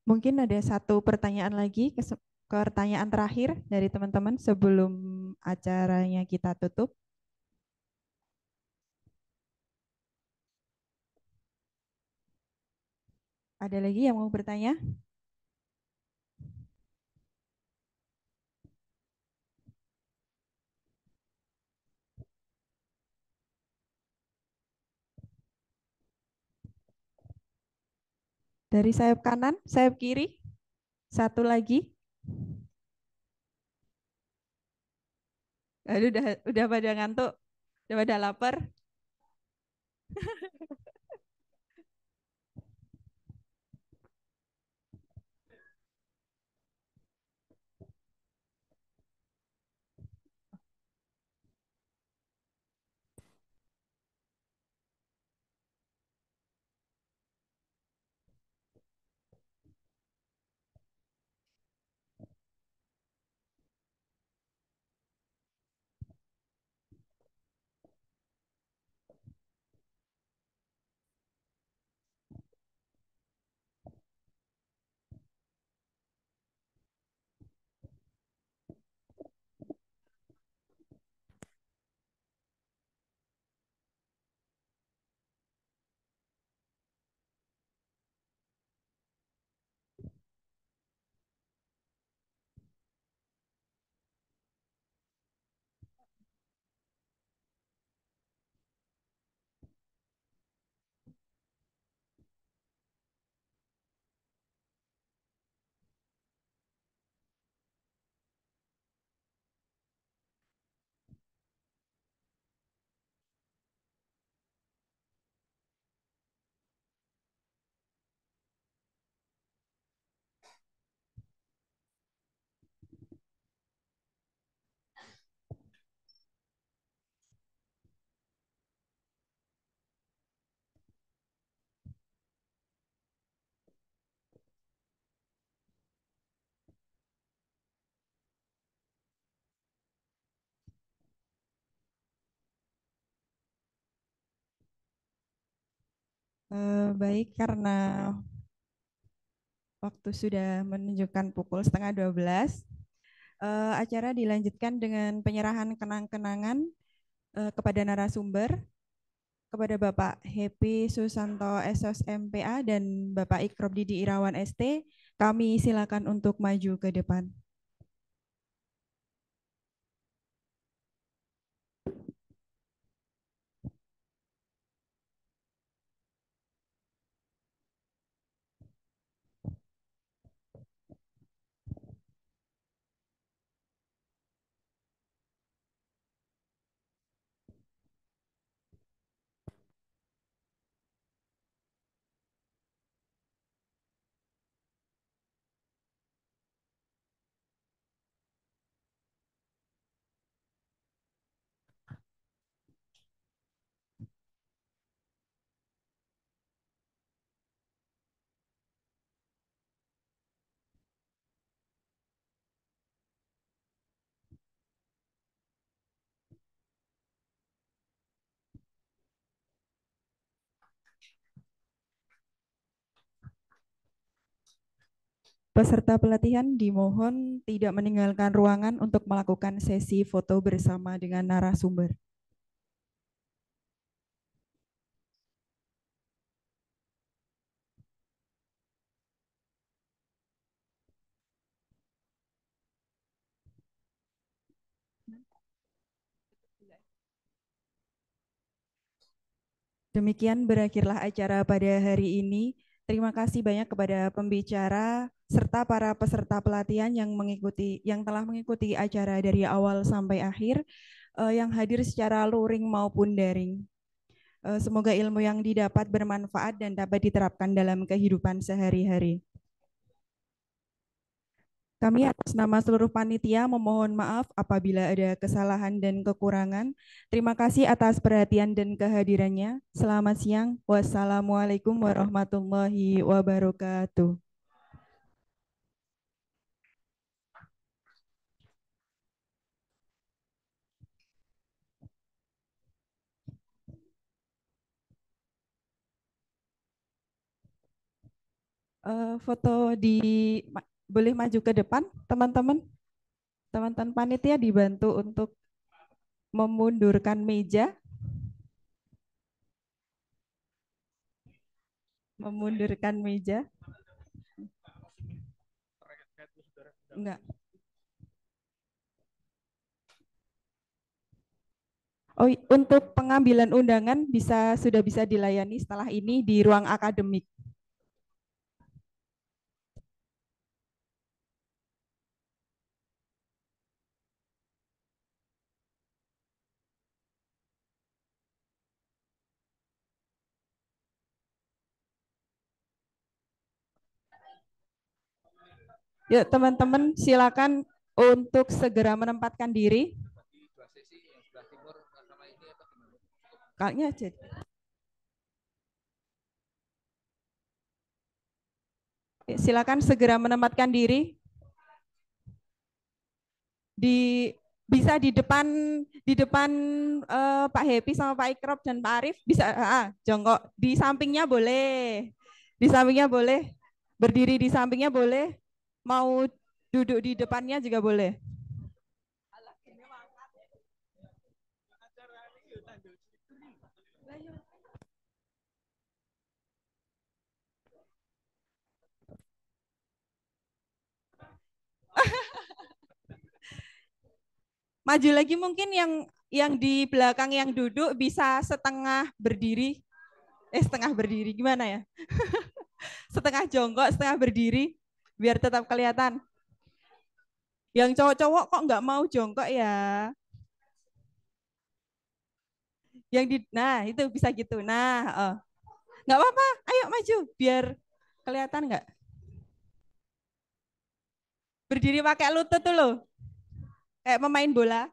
Mungkin ada satu pertanyaan lagi, pertanyaan terakhir dari teman-teman sebelum acaranya kita tutup. Ada lagi yang mau bertanya? Dari sayap kanan, sayap kiri, satu lagi. Aduh, udah pada ngantuk, udah pada lapar. Baik, karena waktu sudah menunjukkan pukul setengah 12, acara dilanjutkan dengan penyerahan kenang-kenangan kepada narasumber, kepada Bapak Happy Susanto SOS MPA dan Bapak Ikrob Didi Irawan ST. Kami silakan untuk maju ke depan. Peserta pelatihan dimohon tidak meninggalkan ruangan untuk melakukan sesi foto bersama dengan narasumber. Demikian berakhirlah acara pada hari ini. Terima kasih banyak kepada pembicara serta para peserta pelatihan yang telah mengikuti acara dari awal sampai akhir, yang hadir secara luring maupun daring. Semoga ilmu yang didapat bermanfaat dan dapat diterapkan dalam kehidupan sehari-hari. Kami atas nama seluruh panitia memohon maaf apabila ada kesalahan dan kekurangan. Terima kasih atas perhatian dan kehadirannya. Selamat siang. Wassalamualaikum warahmatullahi wabarakatuh. Foto boleh maju ke depan, teman-teman. Teman-teman panitia dibantu untuk memundurkan meja. Memundurkan meja. Enggak. Oh, untuk pengambilan undangan sudah bisa dilayani setelah ini di ruang akademik. Yuk teman-teman silakan untuk segera menempatkan diri. Kayaknya aja. Silakan segera menempatkan diri. Bisa di depan Pak Happy sama Pak Ikrop dan Pak Arif bisa jongkok di sampingnya boleh. Di sampingnya boleh. Berdiri di sampingnya boleh. Mau duduk di depannya juga boleh. Maju lagi mungkin yang di belakang yang duduk bisa setengah berdiri. Setengah berdiri gimana ya? Setengah jongkok, setengah berdiri biar tetap kelihatan. Yang cowok-cowok kok nggak mau jongkok ya? Nah itu bisa gitu. Nah, nggak apa-apa. Ayo maju biar kelihatan nggak? Berdiri pakai lutut tuh loh. Kayak pemain bola.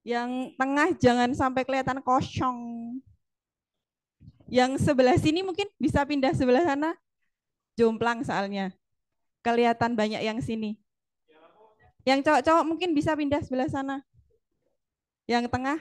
Yang tengah jangan sampai kelihatan kosong. Yang sebelah sini mungkin bisa pindah sebelah sana. Jomplang soalnya. Kelihatan banyak yang sini. Yang cowok-cowok mungkin bisa pindah sebelah sana. Yang tengah,